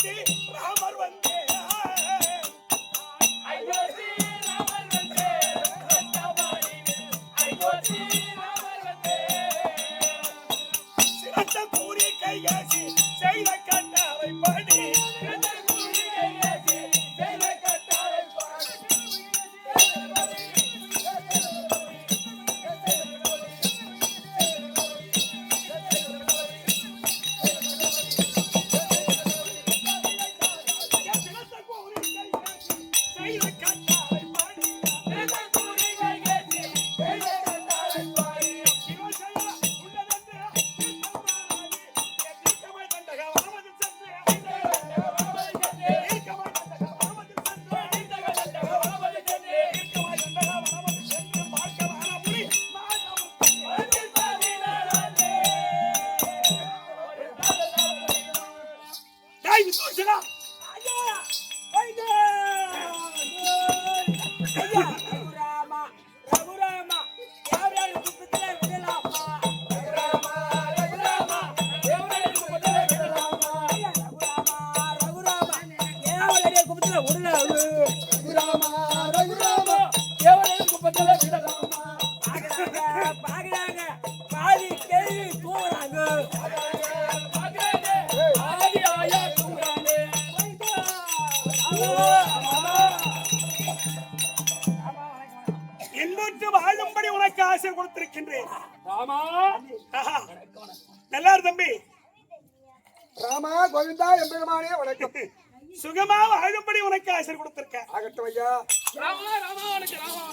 அயோத்தி ராமர் வந்தே அயோத்தி ராமர் வந்தே அயோத்தி ராமர் வந்தே சிறந்த கூறி கையாசி செய்த கட்டாவை பாடி வாழும்படி உனக்கு ஆசை கொடுத்திருக்கின்றேன். நல்லா தம்பி ராமா கோவிந்தா எம்பெருமானே வணக்கம். சுகமா வாழும்படி உனக்கு ஆசை கொடுத்திருக்கேன். ஆகட்டும் ஐயா. ராமா ராமா உனக்கு ராமா.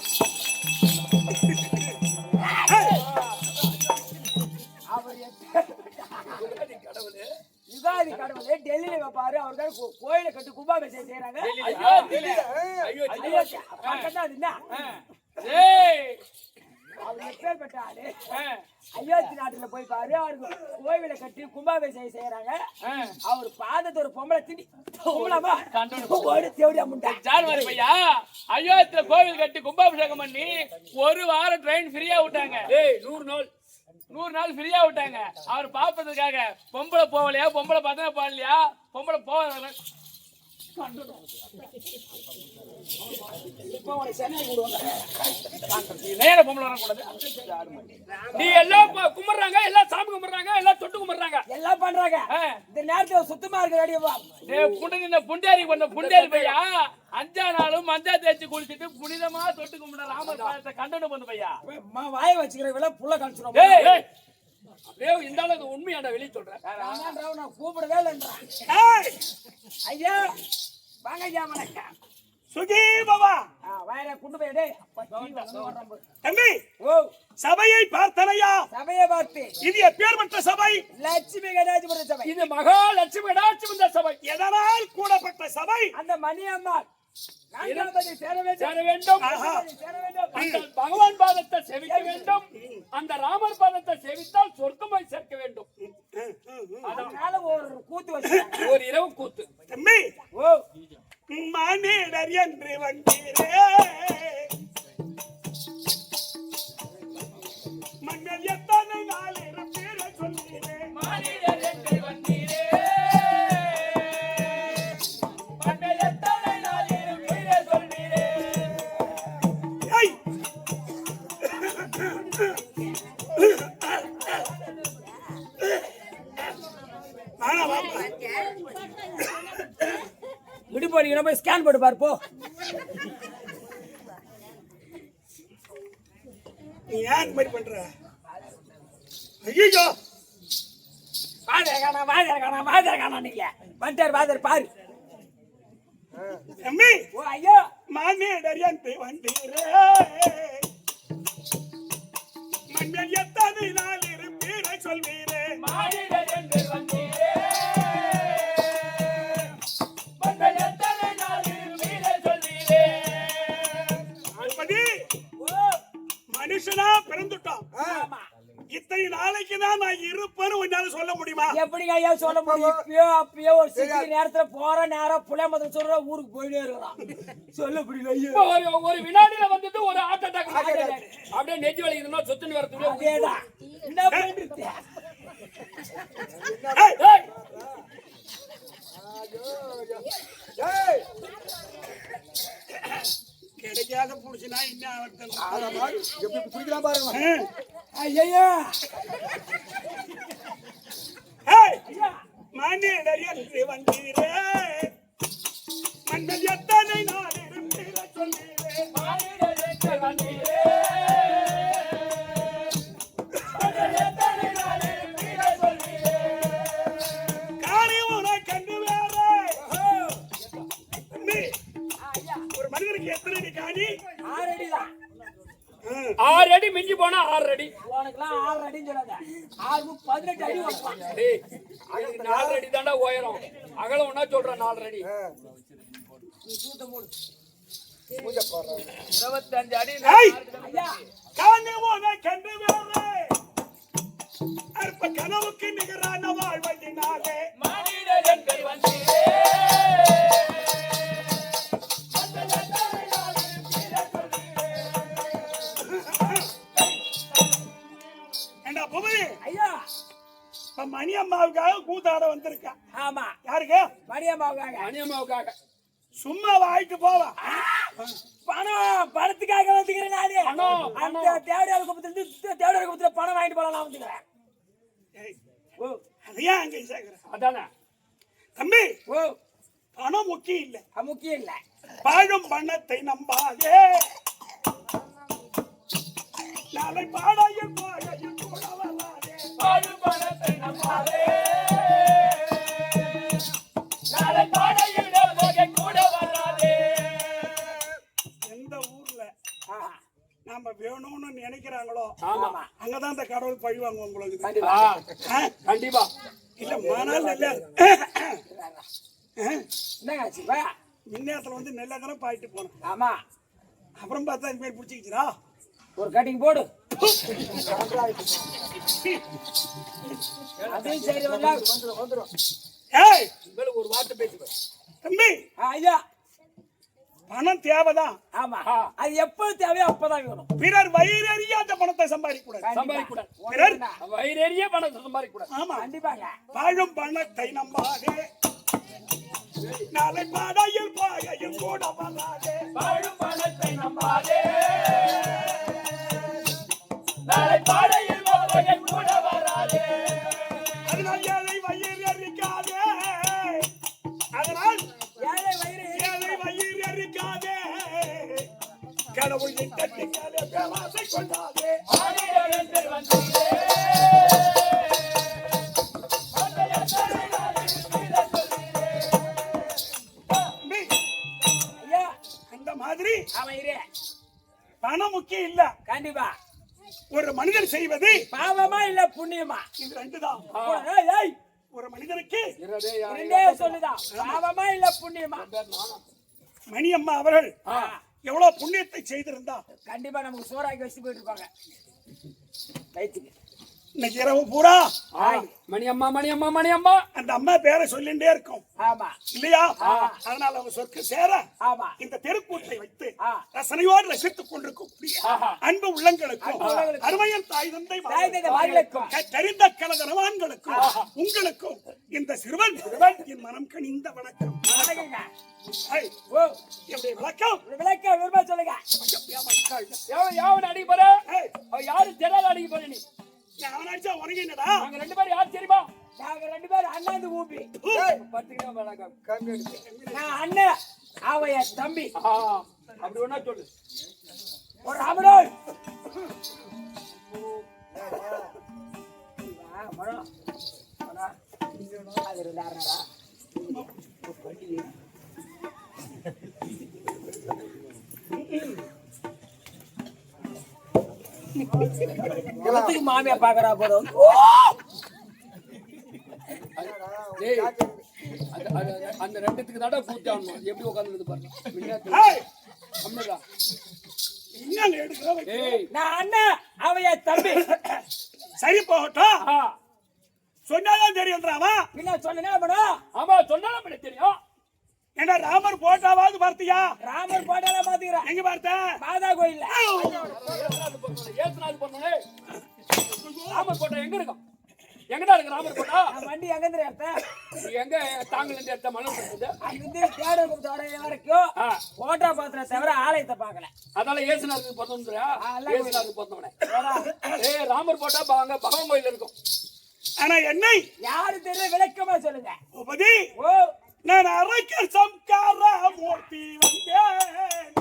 யுகாதி கடவுளே டெல்லியில வைப்பாரு. அவர்கள் கோயில கட்டு கும்பாபிஷேகம் செய்யறாங்க. அயோத்தி நாட்டுல போய் பாரு. அவருக்கு கோவில கட்டி கும்பாபிஷேகம் செய்யறாங்க. அவர் பாதத்தை ஒரு பொம்பளை திண்டி அயோத்தியில கோவில் கட்டி கும்பாபிஷேகம் பண்ணி ஒரு வாரம் ட்ரெயின் ஃப்ரீயா விட்டாங்க. 100 நாள் ஃப்ரீயா விட்டாங்க. அவர் பாப்பதுக்காக பொம்பளை போகலையா, பொம்பளை பார்த்தா பாடலையா, பொம்பளை போக நேர பொம்பளை வரக்கூடாது. நீ எல்லாம் கும்பிடுறாங்க, எல்லாம் சாமி கும்பிடுறாங்க, எல்லாம் தொட்டு கும்பிடுறாங்க, எல்லாம் பண்றாங்க. இந்த நேரத்துல சுத்தமா இருக்க புண்டேரி பண்ண புண்டேரி பையா 5 நாளும் மஞ்சா தேய்ச்சி குளிச்சுட்டு புனிதமா தொட்டு கும்பிட ராமர் பாதத்தை கண்டனம் பண்ணு பையா. வாய வச்சுக்கிறவங்கள புள்ள காமிச்சிடும். இந்த அளவுக்கு உண்மையாண்ட வெளியே சொல்றேன். நான் கூப்பிடவே இல்லைன்றான். ஐயா வாங்க ஐயா வணக்கம். சுகி பாபா வயரை கொண்டு போயிடு. தம்பி சபையை பார்த்தனையா? சபையை பார்த்து. இது எப்பேற்பட்ட சபை? லட்சுமி கடாட்சிபுர சபை. இது மகாலட்சுமி கடாட்சிபுர சபை. எதனால் கூடப்பட்ட சபை? அந்த மணியம்மாள் சேர வேண்டும். பகவான் பாதத்தை சேவிக்க வேண்டும். அந்த ராமர் பாதத்தை சேவித்தால் சொர்க்கமாய் சேர்க்க வேண்டும். அதனால ஒரு கூத்து வச்சு ஒரு இரவு கூத்து. தம்பி மானிடர் என்று வந்தீரே, மங்கள் எத்தனை நாள் இருப்பீர சொல்லீரே. மானிடர் என்று வந்தீரே, மங்கள் எத்தனை நாள் இருப்பீர சொல்லீரே. விடுபடி போய் ஸ்கேன் போட்டு பாரு போ. நீ ஏன் இந்த மாதிரி பண்ற? ஐயோ வாதர் நீங்க வந்துட்டார். வாதர் பாரு தம்பி. ஓ ஐயோ மானிடர் என்று வந்தீரே, மங்கள் எத்தனை நாள் இருப்பீர சொல்வீரே. மானிடர் என்று வந்தீரே, மங்கள் எத்தனை நாள் இருப்பீர சொல்லீரே. மனுஷனா பிறந்துட்டோம். இத்தனை நாளைக்கு தான் நான் இருப்பேன்னு உன்னால சொல்ல முடியுமா? எப்படிங்க ஐயா சொல்ல முடியும்? அப்பயோ ஒரு சில நேரத்துல போற நேரம் புள்ள முதல் சொல்ற ஊருக்கு போயிட்டே இருக்கிறான். சொல்ல முடியல ஐயா. ஒரு வினாடியில வந்துட்டு ஒரு ஹார்ட் அட்டாக் அப்படியே நெஞ்சு வலிக்குதுன்னா சொத்துன்னு வரதுக்குள்ள அதேதான். என்ன பண்றது? ஏய், கிடைக்காத புடிச்சுனா இன்னும் அவர்த்தன். ஆமாம்மா, எப்படி குடிக்கலாம் பாருங்க. ஐயா ஏய், மனிதர் என்று வந்தீரே, மண்ணில் எத்தனை நாள் இருந்தீர சொன்னீரே. காணி உனக்கு கண்டு வேறே. தம்பி, ஒரு மனிதனுக்கு எத்தனை அடி காணி? 6 அடிதான் 6 அடி மிஞ்சி போனா 6 அடி. உனக்குலாம் 6 அடின்னு சொல்லாத 6 18 அடி வைப்பான். டேய், அதுக்கு 4 அடி தாண்டா உயரம். அகலம் ஒண்ணா சொல்றேன் 4 அடி. நீ சூட்ட மூடு. பூஜை போடுறேன். 25 அடி. ஏய், ஐயா காணி உனக்கு கண்டு வேறே. அற்ப கனவுக்கு நிகரான வாழ்வதினாலே மனிதர் என்று வந்தீரே. ஏண்டா பொம்மி, ஐயா இப்ப மணி அம்மாவுக்காக கூத்தாட வந்திருக்கா. ஆமா யாருக்கு? மணியம்மாவுக்காக மணியம்மாவுக்காக. சும்மா வாய்க்கு போவா. பணத்துக்காக வந்துக்கிறேன் நானு. பணம், அந்த தேவடியார் குப்பத்துல பணம் வாங்கிட்டு போலாம் வந்துக்கிறேன். ஏய், ஓ அதையா அங்க சேர்க்கிற? அதானே. தம்பி, ஓ பணம் முக்கியம் இல்ல. அது முக்கியம் இல்ல. பாழும் பணத்தை நம்பாதே. நாளை பாடாயில் போகையில் கூட வராதே. வாழும் பணத்தை நம்பாதே. நாளை பாடையில் போகை கூட வராதே. எந்த ஊர்ல ஆஹா. நாம வேணும்னு நினைக்கிறாங்களோ ஆமா. அங்கதான் இந்த கடவுள் பழிவாங்க உங்களுக்கு. கண்டிப்பா. ஆ? கண்டிப்பா. இல்ல மணல் நெல்ல என்னங்க ஆச்சு பா? மின்னேத்துல வந்து நெல்லதானே பாயிட்டு போனோம். ஆமா அப்புறம் பார்த்தா இந்த மாதிரி பிடிச்சிக்கிச்சுரா. ஒரு கட்டிங் போடு. அதையும் சரி வந்துடும். ஏய் உங்களுக்கு ஒரு வார்த்தை பேசுவேன். தம்பி, ஐயா பணம் தேவைதான். ஆமா அது எப்ப தேவையோ அப்பதான் வேணும். பிறர் வயிறறிய அந்த பணத்தை சம்பாதிக்க கூடாது. சம்பாதிக்க கூடாது. பிறர் வயிறேறிய பணத்தை சம்பாதிக்க கூடாது. ஆமா, கண்டிப்பாங்க. வாழும் பணத்தை நம்பாதே. நாளை பாடையில் போகையில் கூட வராதே. வாழும் பணத்தை நம்பாதே. நாளை பாடையில் போகை கூட வராதே. அதனால் ஏழை வயிறு அறிக்காதே. அதனால் ஏழை வயிறு ஏழை வயிறு அறிக்காதே. கடவுள் தட்டிக்காதே, பேராசை கொண்டாதே. மனிதர் என்று வந்தீரே. தம்பி, ஐயா அந்த மாதிரி அவன் இரு. பணம் முக்கியம் இல்ல. கண்டிப்பா. ஒரு மனிதன் செய்வது பாவமா இல்ல புண்ணியமா? இது ரெண்டுதான். ஏய், ஏய், ஒரு மனிதனுக்கு ரெண்டே சொல்லுதான். பாவமா இல்ல புண்ணியமா? மணியம்மா அவர்கள் எவ்வளவு புண்ணியத்தை செய்திருந்தா கண்டிப்பா நமக்கு சோறாக்கி வச்சு போயிட்டு இருப்பாங்க வயிற்றுக்கு. இன்னைக்கு இரவு பூரா மணியம்மா மணியம்மா மணியம்மா அந்த அம்மா பேரை சொல்லிண்டே இருக்கும் ஆமா இல்லையா? அதனால அவங்க சொர்க்க சேர ஆமா இந்த தெருக்கூட்டை வைத்து ஆ. ரசனையோடு ரசித்துக் கொண்டிருக்கும் அன்பு உள்ளங்களுக்கும் உள்ளங்களுக்கும், அருமையன் தாய் தந்தை தாய் தந்தை வாயிலுக்கும், தெரிந்த கலதனவான்களுக்கும் உங்களுக்கும் இந்த சிறுவன் என் மனம் கனிந்த வணக்கம். வணக்கங்க. ஐ, ஓ என்னுடைய வணக்கம். ஒரு விளக்க விரும்ப சொல்லுங்க. யாவன் அடிக்க போற? ஏய், அவ யாரு தெரியாத அடிக்க போற? நீ அவன் அடிச்சா உனக்கு என்னடா? நாங்க 2 பேரும் யார் தெரியுமா? நாங்க 2 பேரும் அண்ணாந்து ஊப்பி. பத்துக்கிட்ட வணக்கம். கம்மி எடுத்து. நான் அண்ணன், அவ என் தம்பி. அப்படி ஒண்ணா சொல்லு. ஒரு ராமனோய். மரம் அது 2 ஆறடா. எல்லாத்துக்கும் மாமியா பாக்குறா போறோம். டேய், அந்த 2த்துக்கு தாண்டா கூட்டானோ. எப்படி உட்கார்ந்து பாருங்க. ஏய், அம்மடா. என்னங்க எடுக்கிற? டேய், நான் அண்ணன், அவ என் தம்பி. சரி போகட்டும். சொன்னாதான் தெரியும்ன்றாவா? பின்ன சொன்னா பண்ணும். ஆமா சொன்னாலும் அப்படி தெரியும். ஏன்னா ராமர் போட்டாவாவது பார்த்தியா? ராமர் போட்டால பாத்துக்கிறேன். எங்க பார்த்த? மாதா கோயில்ல. ஏத்துனாது பண்ணனே. ராமர் கோட்டை எங்க இருக்கும்? எங்கடா இருக்கு ராமர் கோட்டா? நான் வண்டி எங்க இருந்து எடுத்தேன்? எங்க தாங்கல இருந்து எடுத்த மணல் இருக்குது? அங்கிருந்து தேடத்தோட வரைக்கும் போட்டோ பாத்திர தவிர ஆலயத்தை பார்க்கல. அதனால ஏசுநாதருக்கு பொருந்தா? எல்லாம் ஏசுநாதருக்கு பொருந்தவனே. ஏய் ராமர் கோட்டா பாங்க பகவான் கோயில் இருக்கும். ஆனா என்னை யாரு தெரியல விளக்கமா சொல்லுங்க. உபதி ஓ நான் அரக்கர் சம்கார மூர்த்தி வந்தேன்.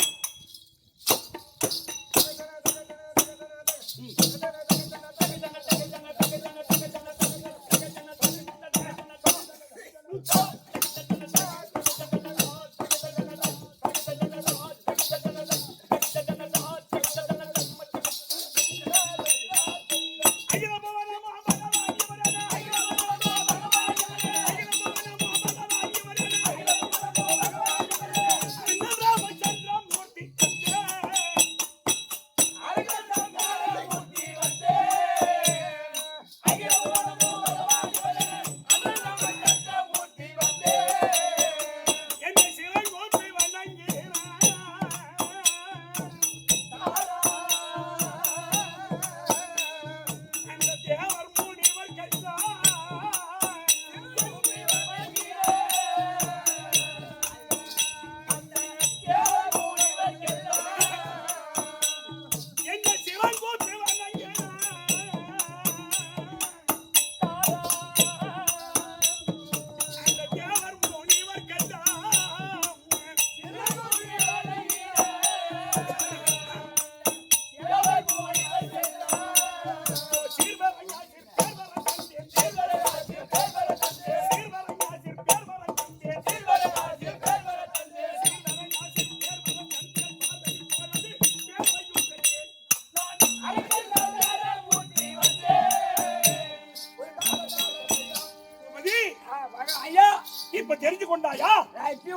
இப்ப தெரிஞ்சு கொண்டாயா?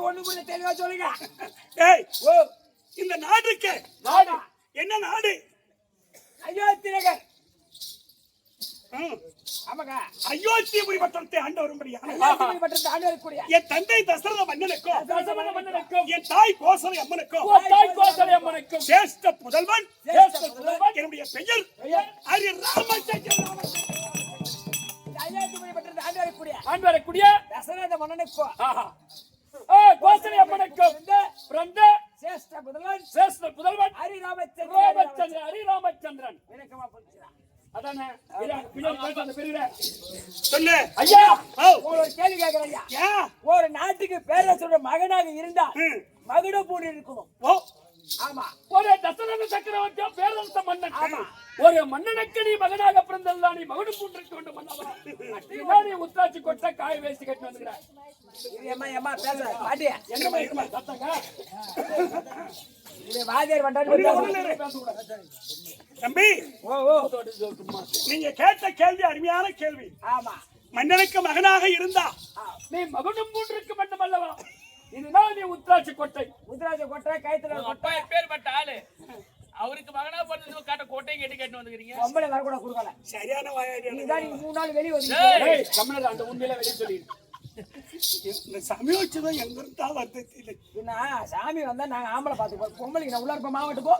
ஒண்ணுக்குள்ள தெளிவா சொல்லுங்க. ஏய் ஓ இந்த நாட்டுக்கு நாடு என்ன நாடு? அயோத்தி நகர். ஆமாங்க. அயோத்திபுரி பட்டணத்தை ஆண்டு வரும்படியான அயோத்தி பட்டணத்தை ஆண்டு வரக்கூடிய என் தந்தை தசரத மன்னனுக்கும் என் தாய் கோசலை அம்மனுக்கும் சேஷ்ட புதல்வன் என்னுடைய பெயர் ஹரி ராமச்சந்திரன். அயோத்தி பட்டணத்தை ஆண்டு வரக்கூடிய தசரத மன்னனுக்கும் கோசலை அம்மனுக்கும் பிறந்த சேஷ்ட புதல்வன் ஹரி ராமச்சந்திரன். விளக்கமா புரிஞ்சுதா? அதானே பின்னாடி பெரிய சொல்லு ஐயா. ஒரு கேள்வி கேட்கிறேன் ஐயா. ஏன்? ஒரு நாட்டுக்கு பேரரசோட மகனாக இருந்தா மகுடபூர் இருக்கணும். ஓ ஆமா. ஒரு தசரத சக்கரவர்த்தி பேரரச மன்னன். ஆமா. ஒரு மன்னனுக்கு நீ மகனாக பிறந்தல்ல நீ மகுடம் பூண்டிருக்க வேண்டும் மன்னவா. நீ உத்தாச்சி கொட்ட காய வேஸ்ட் கட்டி வந்துக்கிறாய். ஏமா பேசுற பாட்டி என்னமா இருமா சத்தங்க. இது வாதியார் வந்தாரு தம்பி. ஓ நீங்க கேட்ட கேள்வி அருமையான கேள்வி. ஆமா. மன்னனுக்கு மகனாக இருந்தா நீ மகுடம் பூண்டிருக்க வேண்டும் அல்லவா. இதுதான் நீ உத்தாச்சி கொட்டை. உத்தராஜ கொட்டை கைத்துல கொட்டை பேர் பட்ட ஆளு அவருக்கு மகனா பிறந்தது காட்ட கோட்டையை கேட்டு கேட்டு வந்துக்கிறீங்க. பொம்பளை எல்லாம் கூட கொடுக்கல. சரியான வாயாடி. நீதான் 3 நாள் வெளிய வந்து கம்மனது அந்த உண்மையில வெளிய சொல்லி இந்த சமயோச்சிதம் எங்க இருந்தா வந்து என்ன சாமி வந்தா நாங்க ஆம்பளை பாத்துப்போம். பொம்பளைக்கு நான் உள்ள இருப்ப மாவட்டு போ.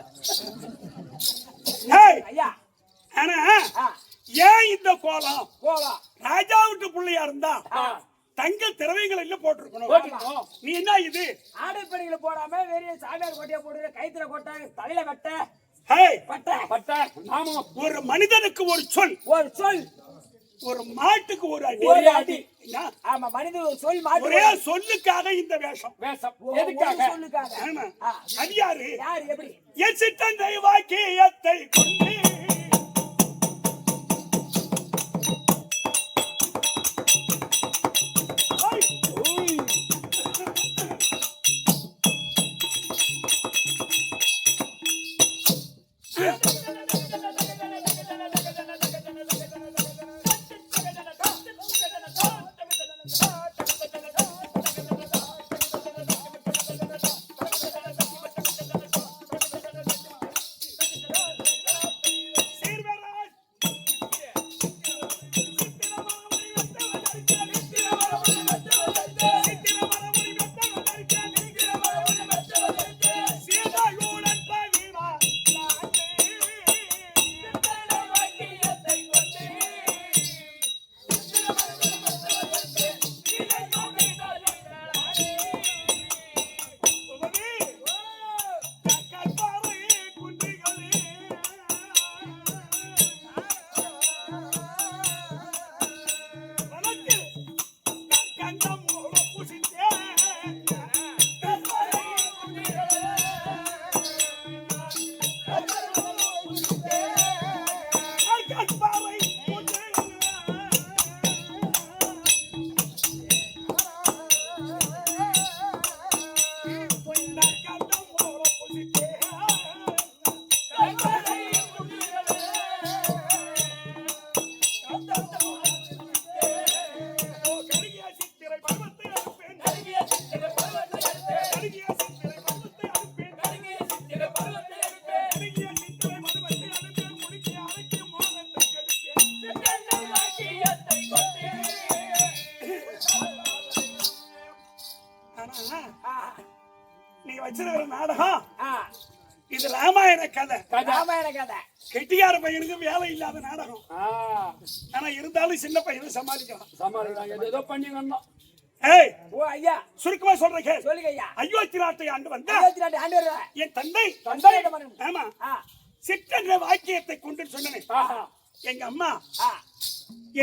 ஐயா ஆனா ஏன் இந்த கோலம்? போலாம். ராஜா விட்டு பிள்ளையா இருந்தா தங்க திரவியங்கள் எல்லாம் போட்டிருக்கணும். நீ என்ன இது ஆடைப்பணிகளை போடாம வெறிய சாமியார் கோட்டையா போடுற கைத்துல கொட்டை தலையில வெட்ட பட்டை பட்டை நாமம். ஒரு மனிதனுக்கு ஒரு சொல், ஒரு மாட்டுக்கு ஒரு அடி. ஆமா மனித ஒரு சொல் மாட்டு ஒரே சொல்லுக்காக இந்த வேஷம். எதுக்காக? சொல்லுக்காக. ஆமா. அது யாரு? யார் எப்படி? என் சித்தந்தை வாக்கியத்தை கொண்டு கற்பாறை நீ வச்சிருக்கிற நாடகம் இது ராமாயண கதை. ராமாயண கதை. கெட்டியார பையனுக்கு வேலை இல்லாத நாடகம். ஆனா இருந்தாலும் சின்ன பையனை சமாளிக்கலாம். சமாளிக்கலாம். ஏதோ பண்ணி வந்தோம். ஏய், ஓ ஐயா, சுருக்கமா சொல்றேன் கேளு. சொல்லுங்க ஐயா. அயோத்தி நாட்டை ஆண்டு வந்த என் தந்தை ஆமா சிற்றன்னை வாக்கியத்தை கொண்டு சொன்னேன். எங்க அம்மா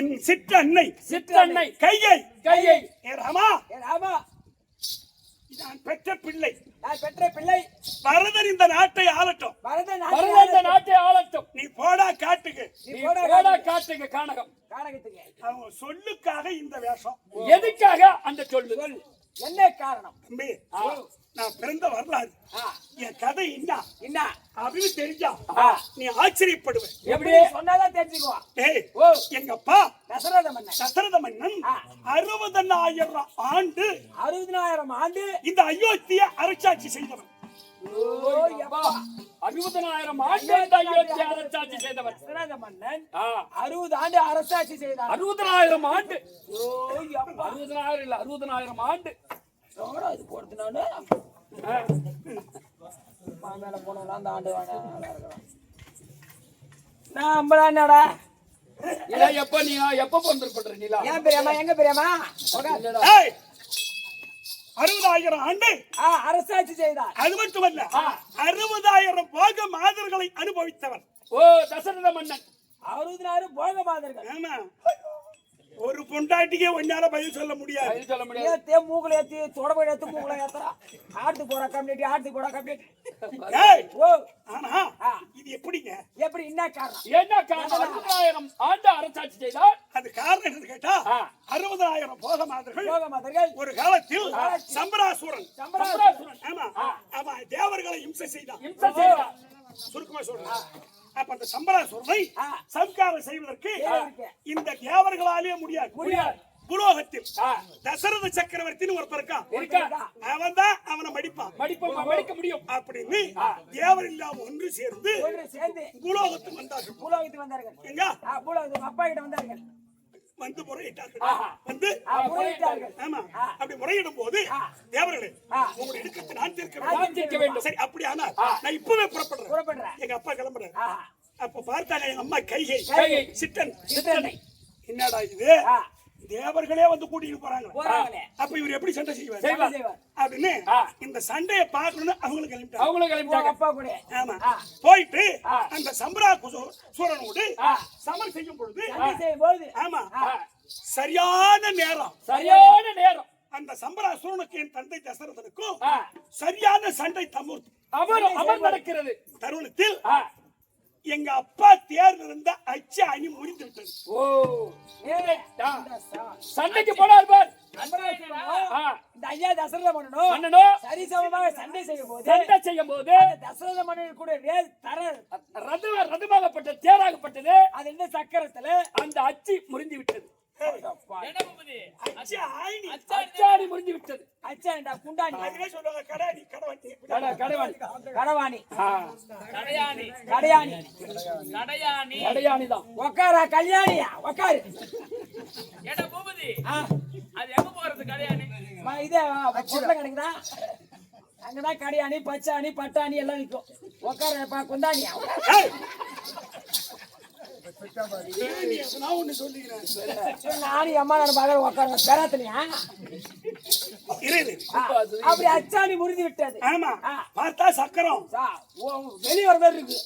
என் சிற்றன்னை கையை ஏ ராமா நான் பெற்ற பிள்ளை பரதன் இந்த நாட்டை ஆளட்டும். நீ போடா காட்டுக்கு. கானகம். அவங்க சொல்லுக்காக இந்த வேஷம். எதுக்காக அந்த சொல்லு? என்ன காரணம்? தம்பி, நான் பிறந்த வரலாறு என் கதை என்ன அப்படின்னு தெரிஞ்சா நீ ஆச்சரியப்படுவேன். எப்படி சொன்னாதான் தெரிஞ்சுக்குவான். ஏய், எங்க அப்பா தசரத மன்னன் 60,000 ஆண்டு 60,000 ஆண்டு இந்த அயோத்தியை அரசாட்சி செய்தவன். 60,000 ஆண்டு அயோத்தியை அரசாட்சி செய்தவன். தசரத மன்னன் 60 ஆண்டு அரசாட்சி செய்தார். 60,000 ஆண்டு. 60,000 இல்ல, 60,000 ஆண்டு. இது போடுறது நானு மேல போனா அந்த ஆண்டு நான் அம்பலாடா. எப்ப பண்ற நீலா? ஏன் பெரியம்மா? எங்க பெரியம்மா? 60,000 ஆண்டு அரசாட்சி செய்தார். அது மட்டுமல்ல 60,000 போக மாதர்களை அனுபவித்தவர். தசரத மன்னன் 60,000 போக மாதர்கள். ஆமா, ஒரு பொண்டாட்டிக்கே ஒன்னால பதில் சொல்ல முடியாது. மூக்குல ஏத்தி தொடர்பு ஏத்து மூக்குல ஏத்துறா. ஆட்டு போட கம்ப்ளீட், ஆட்டு போட கம்ப்ளீட். ஆனா இது எப்படிங்க? எப்படி? என்ன காரணம்? 60,000 ஆண்டு அரசாட்சி செய்தார். அது காரணம் என்னன்னு கேட்டா 60,000 போக மாதர்கள் ஒரு காலத்தில் சம்பராசுரன் ஆமா தேவர்களை இம்சை செய்தான். சுருக்கமா சொல்றேன். அப்ப அந்த சம்பராசுரனை சம்காரம் செய்வதற்கு இந்த தேவர்களாலே முடியாது. புலோகத்தில் தசரத சக்கரவர்த்தின்னு ஒருத்தர் இருக்கான். அவன் தான் அவனை மடிக்க முடியும் அப்படின்னு தேவர் இல்லாம ஒன்று சேர்ந்து புலோகத்துக்கு வந்தார்கள். எங்க அப்பா கிட்ட வந்தார்கள். வந்து முறையிட்டார்கள். ஆமா, அப்படி முறையிடும் போது தேவர்களே உங்களுடைய இடுக்கத்தை நான் தீர்க்க வேண்டும். சரி, அப்படி ஆனா நான் இப்பவே புறப்படுறேன். எங்க அப்பா கிளம்புறேன். அப்ப பார்த்தாங்க எங்க அம்மா கைகை சிற்றன்னை. என்னடா இது, தேவர்களே வந்து கூட்டிட்டு போறாங்க. அப்ப இவர் எப்படி சண்டை செய்வார் அப்படின்னு இந்த சண்டையை பார்க்கணும்னு அவங்களுக்கு கிளம்பிட்டாங்க. அப்பா கூட ஆமா, போயிட்டு அந்த சம்பராசுரனோடு சமர் செய்யும் பொழுது ஆமா சரியான நேரம் அந்த சம்பராசுரனுக்கு என் தந்தை தசரதனுக்கும் சரியான சண்டை அமர் நடக்கிறது. தருணத்தில் எங்க அப்பா தேர்வு இருந்த அச்சு அணி முடிந்து விட்டது. சண்டைக்கு போனார் பார். இந்த ஐயா தசரத மன்னனும் சரிசமமாக சண்டை செய்யும் போது தசரத மன்னன் கூட ரதமாகப்பட்ட தேராகப்பட்டது. அது என்ன சக்கரத்துல அந்த அச்சு முறிந்து விட்டது. அச்சாணி முடிஞ்சு விட்டது. அச்சாண்டா குண்டாணி சொல்லுவாங்க. கடையாணி தான். உக்காரா கல்யாணியா உக்காரு. அது எங்க போறது கடையாணி? இதே பொருளை கிடைக்குதா? அங்கதான் கடையாணி, பச்சாணி, பட்டாணி எல்லாம் விற்கும். உக்காரப்பா குந்தாணியா. நீ நான் ஒண்ணு சொல்லிக்கிறேன். நானும் அம்மா நான் பகல் உட்காருங்க பெறாத்தலையா இரு. அப்படி அச்சாணி முறிந்து விட்டது. ஆமா பார்த்தா சக்கரம் வெளியே வர மாதிரி இருக்கு.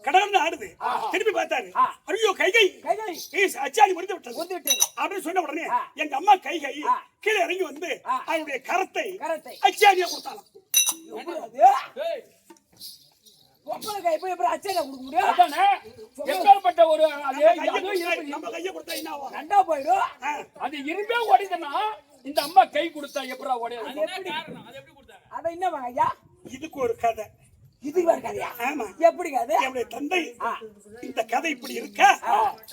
கடகடன்னு ஆடுது. திருப்பி பார்த்தாரு. ஐயோ கைகை கைகளை அச்சாணி முடிந்து விட்டது முறிந்து விட்டது. அப்படின்னு சொன்ன உடனே எங்க அம்மா கைகை கீழே இறங்கி வந்து அவருடைய கரத்தை அச்சாணியா கொடுத்தாலும். பொம்பளை கை போய் எப்படி அச்சாணியா கொடுக்க முடியும்? அதானே எப்பேற்பட்ட ஒரு நம்ம கையை கொடுத்தா என்ன ஆகும்? ரெண்டா போயிடும். அது இரும்பே உடையுதுன்னா இந்த அம்மா கை கொடுத்தா எப்படா உடையாது? அது எப்படி அத என்ன ஐயா இதுக்கு ஒரு கதை. இது கதையா? ஆமா. எப்படி கதை? என்னுடைய தந்தை இந்த கதை இப்படி இருக்கா,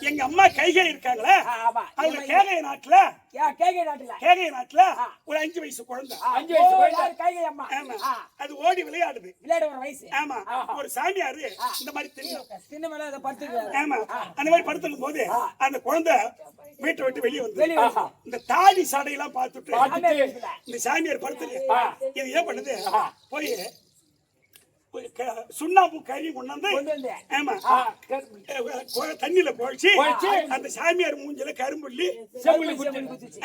எங்க அம்மா கைகை இருக்காங்களே அவங்க கேகை நாட்டுல கேகை நாட்டுல ஒரு 5 வயசு குழந்தை. 5 வயசு குழந்தை கைகை அம்மா. ஆமா. அது ஓடி விளையாடுது. விளையாடுற வயசு. ஆமா. ஒரு சாமியாரு இந்த மாதிரி தெரியும். சின்ன மேல அத படுத்துறாரு. ஆமா. அந்த மாதிரி படுத்துக்கும் போது அந்த குழந்தை வீட்டை விட்டு வெளியே வந்து இந்த தாடி சடையெல்லாம் பார்த்துட்டு இந்த சாமியார் படுத்துரு இது ஏன் பண்ணுது போய் சுண்ணாம்பு கறி கொண்டாந்து ஆமா தண்ணியில போயிடுச்சு. அந்த சாமியார் மூஞ்சில கரும்புள்ளி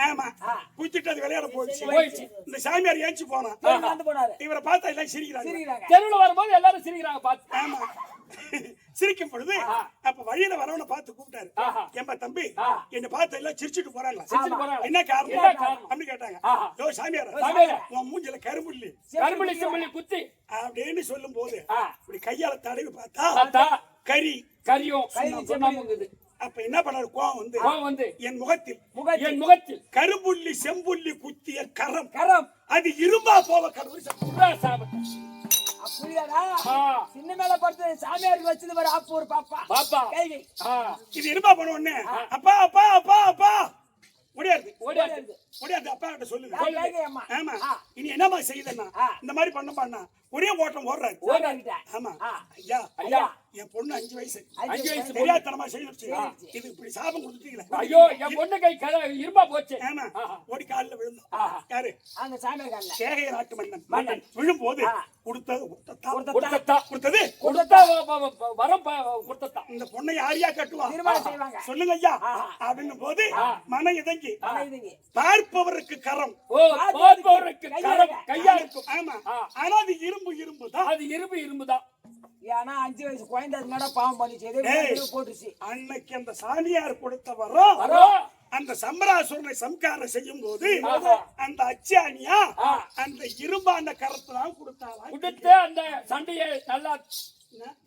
ஆமா குச்சிட்டு அது விளையாட போயிடுச்சு. இந்த சாமியார் ஏஞ்சி போனா இவரை பார்த்தா எல்லாம் சிரிக்கிறாங்க. தெருவுல வரும்போது எல்லாரும் சிரிக்கிறாங்க பார்த்து. ஆமா. சிரிக்கும் பொழுது அப்ப வழியில வரவனை பார்த்து கூப்பிட்டாரு. ஏம்பா தம்பி என்ன பார்த்து எல்லாம் சிரிச்சுட்டு போறாங்களா? என்ன காரணம் அப்படின்னு கேட்டாங்க. யோ சாமியார் உன் மூஞ்சில கரும்புள்ளி குத்தி அப்படின்னு சொல்லும் போது இப்படி கையால தடவி பார்த்தா கரியும் அப்ப என்ன பண்ணாரு கோவம் வந்து என் முகத்தில் கரும்புள்ளி செம்புள்ளி குத்திய கரம் அது இரும்பா போவ கடவுள். சின்ன மேல படுத்து சாமியாருக்கு வச்சது பாரு அப்ப ஒரு பாப்பா கைகை இது இரும்பா பண்ண உடனே அப்பா அப்பா அப்பா அப்பா ஓடியாரு அப்பா கிட்ட சொல்லுங்க. ஆமா இனி என்னமா செய்யுதுன்னா இந்த மாதிரி பண்ண ஒரே ஓட்டம் ஓடுறாரு. ஆமா ஐயா என் பொண்ணு 5 வயசு தெரியாதனமா செய்து இது இப்படி சாபம் கொடுத்துட்டீங்களா? ஐயோ என் பொண்ணு கை இரும்பா போச்சு. ஆமா ஓடி காலில் விழுந்தோம். யாரு? அந்த சாமியார் காலில். கேகய நாட்டு மன்னன் விழும்போது கொடுத்தது இந்த பொண்ணை யாரையா கட்டுவா சொல்லுங்க ஐயா அப்படின்னு போது மன இதங்கி பார்ப்பவருக்கு கரம் கையா இருக்கும். ஆமா ஆனா அது இரும்பு தான். ஏன்னா 5 வயசு குழந்தை என்னடா பாவம் பண்ணிச்சு போட்டுச்சு. அன்னைக்கு அந்த சாமியார் கொடுத்த வரோம் அந்த சம்பராசுரனை சம்காரம் செய்யும் போது அந்த அச்சாணியா அந்த இரும்பான கரத்தை தான் கொடுத்து அந்த சண்டையை நல்லா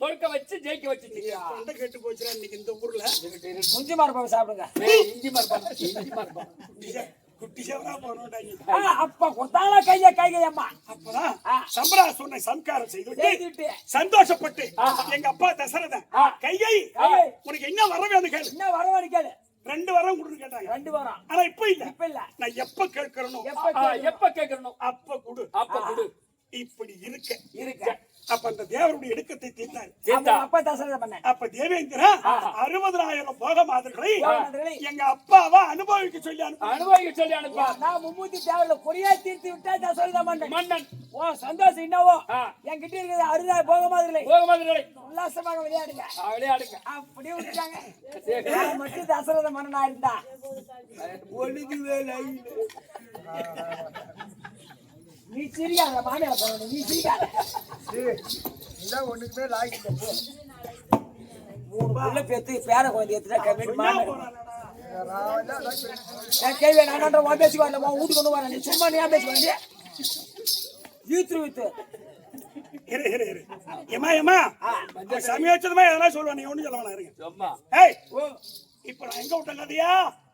தொடுக்க வச்சு ஜெயிக்க வச்சு சண்டை கெட்டு போச்சுடா இன்னைக்கு இந்த ஊர்ல. குஞ்சு மரப்பாவை சாப்பிடுங்க. இஞ்சி மரப்பா குட்டி சேவரா போனோம்டா. அப்ப கொத்தால கைகை அம்மா அப்பதான் சம்பராசுரனை சம்காரம் செய்துவிட்டு சந்தோஷப்பட்டு எங்க அப்பா தசரதன் கைகை உனக்கு என்ன வர வேணும் கேளு. என்ன வர வேணும் கேளு. 2 வாரம் கொடுன்னு கேட்டாங்க. 2 வாரம். ஆனா இப்ப இல்ல நான் எப்ப கேட்கறனோ அப்ப கொடு. இப்படி இருக்க அப்ப அந்த தேவருடைய இடுக்கத்தை தீர்த்தார். அப்பா தசரதன் பண்ண. அப்ப தேவேந்திரா 60,000 போக மாதர்களை எங்க அப்பாவா அனுபவிக்க சொல்லி அனுப்பா. நான் மும்மூர்த்தி தேவர்ல கொடியா தீர்த்து விட்டா தசரதன் மன்னன். ஓ சந்தோஷம் என்னவோ என்கிட்ட இருக்கிறது 60,000 போக மாதிரி உல்லாசமாக விளையாடுங்க அப்படியே விட்டுட்டாங்க. மட்டும் தசரத மன்னனா இருந்தா ஒழுங்கு வேலை. நீ சிரிக்காத மாமியா போன நீ சிரிக்காத. ஒண்ணுக்குமே லாய்க்கு 3 புள்ள பேத்து பேர குழந்தை ஏத்துட்டா கமெண்ட் மாமியா நான் கேள்வி நான் பேசி வரல வீட்டுக்கு கொண்டு வரேன். நீ சும்மா நீ பேசி வரீங்க யூத் ஏமா சமயோச்சதமா எதனா சொல்லுவா. நீ ஒண்ணு சொல்ல வேணாம் இருங்க. இப்ப நான் எங்க விட்டேன் கதையா?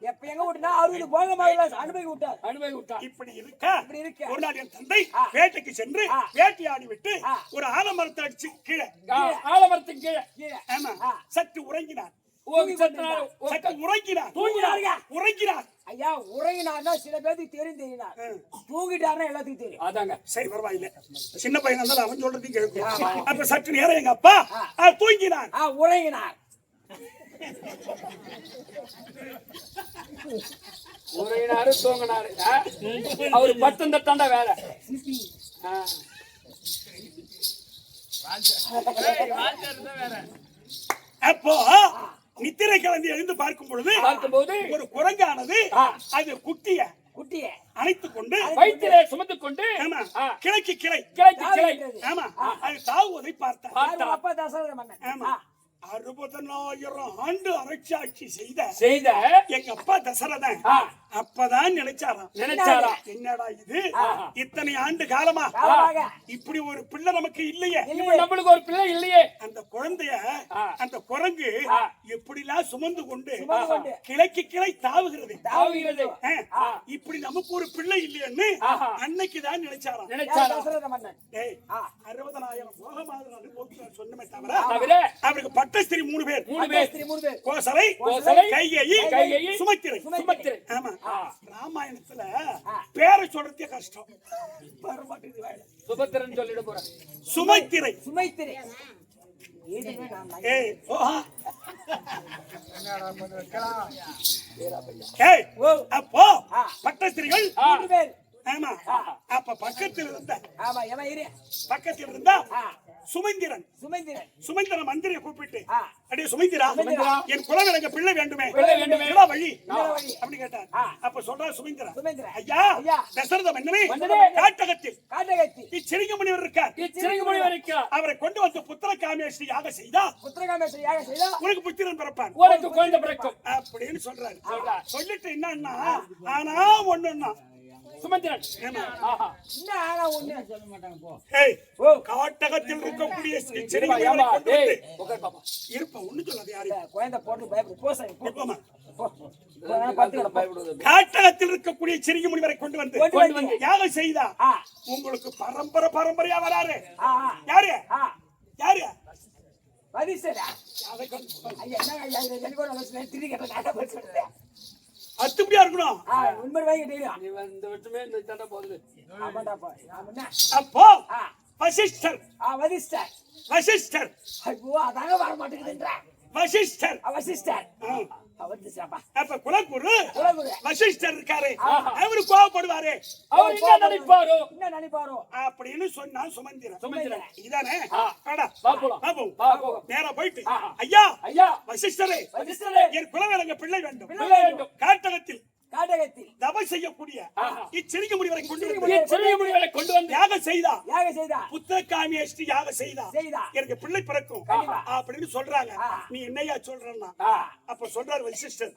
எப்ப எங்க விட்டா 60 போக மாதிரி அனுபவி விட்டா. இப்படி இருக்க ஒரு நாள் என் தந்தை வேட்டைக்கு சென்று வேட்டையாடி விட்டு ஒரு ஆலமரத்தை அடிச்சு கீழே ஆமா சற்று உறங்கினார். ஐயா உறங்கினார்னா சில பேருக்கு தெரியும். தூங்கிட்டாருன்னா எல்லாத்துக்கும் தெரியும். அதாங்க சரி பரவாயில்ல. சின்ன பையன் இருந்தாலும் அவன் சொல்றதையும் கேட்கும். அப்ப சற்று நேரம் எங்க அப்பா தூங்கினார் உறங்கினார். தூங்கினாரு அவரு பத்து தாண்டா வேலை. அப்போ நித்திரை கலந்து எழுந்து பார்க்கும்போது ஒரு குரங்கானது அது குட்டிய அணைத்துக் கொண்டு வயிற்றிலே சுமந்துக் கொண்டு ஆமா கிளைக்கு கிளை ஆமா அது தாவுவதை பார்த்தார். அப்பா தசரத மன்னன். ஆமா 60,000 ஆண்டு அரசாட்சி செய்த எங்க அப்பா தசரதன் அப்பதான் நினைச்சாராம் என்னடா இது இத்தனை ஆண்டு காலமா இப்படி ஒரு பிள்ளை நமக்கு இல்லையே, நம்மளுக்கு ஒரு பிள்ளை இல்லையே. அந்த குழந்தைய அந்த குரங்கு எப்படிலாம் சுமந்து கொண்டு கிளைக்கு கிளை தாவுகிறது. இப்படி நமக்கு ஒரு பிள்ளை இல்லையன்னு அன்னைக்குதான் நினைச்சாராம். 60,000 போகமாதிரி சொன்னமே தவிர அவருக்கு பட்டஸ்திரி 3 பேர். கோசலை, கைகேயி, சுமத்திரை. ஆமா ராமாயணத்துல பேரை சொல்றதே கஷ்டம். சுபத்திரன் சொல்லிட போறேன். சுமைத்திரை. அப்போ பட்டஸ்திரிகள் 3 பேர். ஆமா அப்ப பக்கத்தில் இருந்தா சுமந்திரன் மந்திரியை கூப்பிட்டு அடே சுமந்திரா என் குலவிலங்க பிள்ளை வேண்டுமே வழி அப்படி கேட்டார். அப்ப சொல்றா சுமந்திரா ஐயா தசரத மன்னனே காட்டகத்தில் இச்சிறிங்க முனிவர் இருக்கார். அவரை கொண்டு வந்து புத்திர காமேஸ்வரி யாக செய்தா உனக்கு புத்திரன் பிறப்பான் அப்படின்னு சொல்றாரு. சொல்லிட்டு என்னன்னா ஆனா ஒண்ணுன்னா சுமந்திரன் காட்டகத்தில் இருக்கக்கூடிய காட்டகத்தில் இருக்கக்கூடிய சிறிய முனிவரை கொண்டு வந்து யாகம் செய்தா உங்களுக்கு பரம்பரையா வராரு. யாரு யாரு அத்துப்படியா இருக்கணும். அப்போ வசிஷ்டர் அப்ப குலகுரு வசிஷ்டர் இருக்காரு. அவரு கோவப்படுவாரு. அவர் என்ன நினைப்பாரோ அப்படின்னு சொன்னா சுமந்திரன் இதானே நேரா போயிட்டு ஐயா வசிஷ்டரே என் குலவிலங்க பிள்ளை வேண்டும். காட்டகத்தில் தபம் செய்யக்கூடிய இச்சிறிய முனிவரை கொண்டு வந்து யாகம் செய்தா புத்திர காமேஸ்வரி யாகம் செய்தா எனக்கு பிள்ளை பிறக்கும் அப்படின்னு சொல்றாங்க. நீ என்னையா சொல்றன்னா அப்ப சொல்றாரு வசிஷ்டர்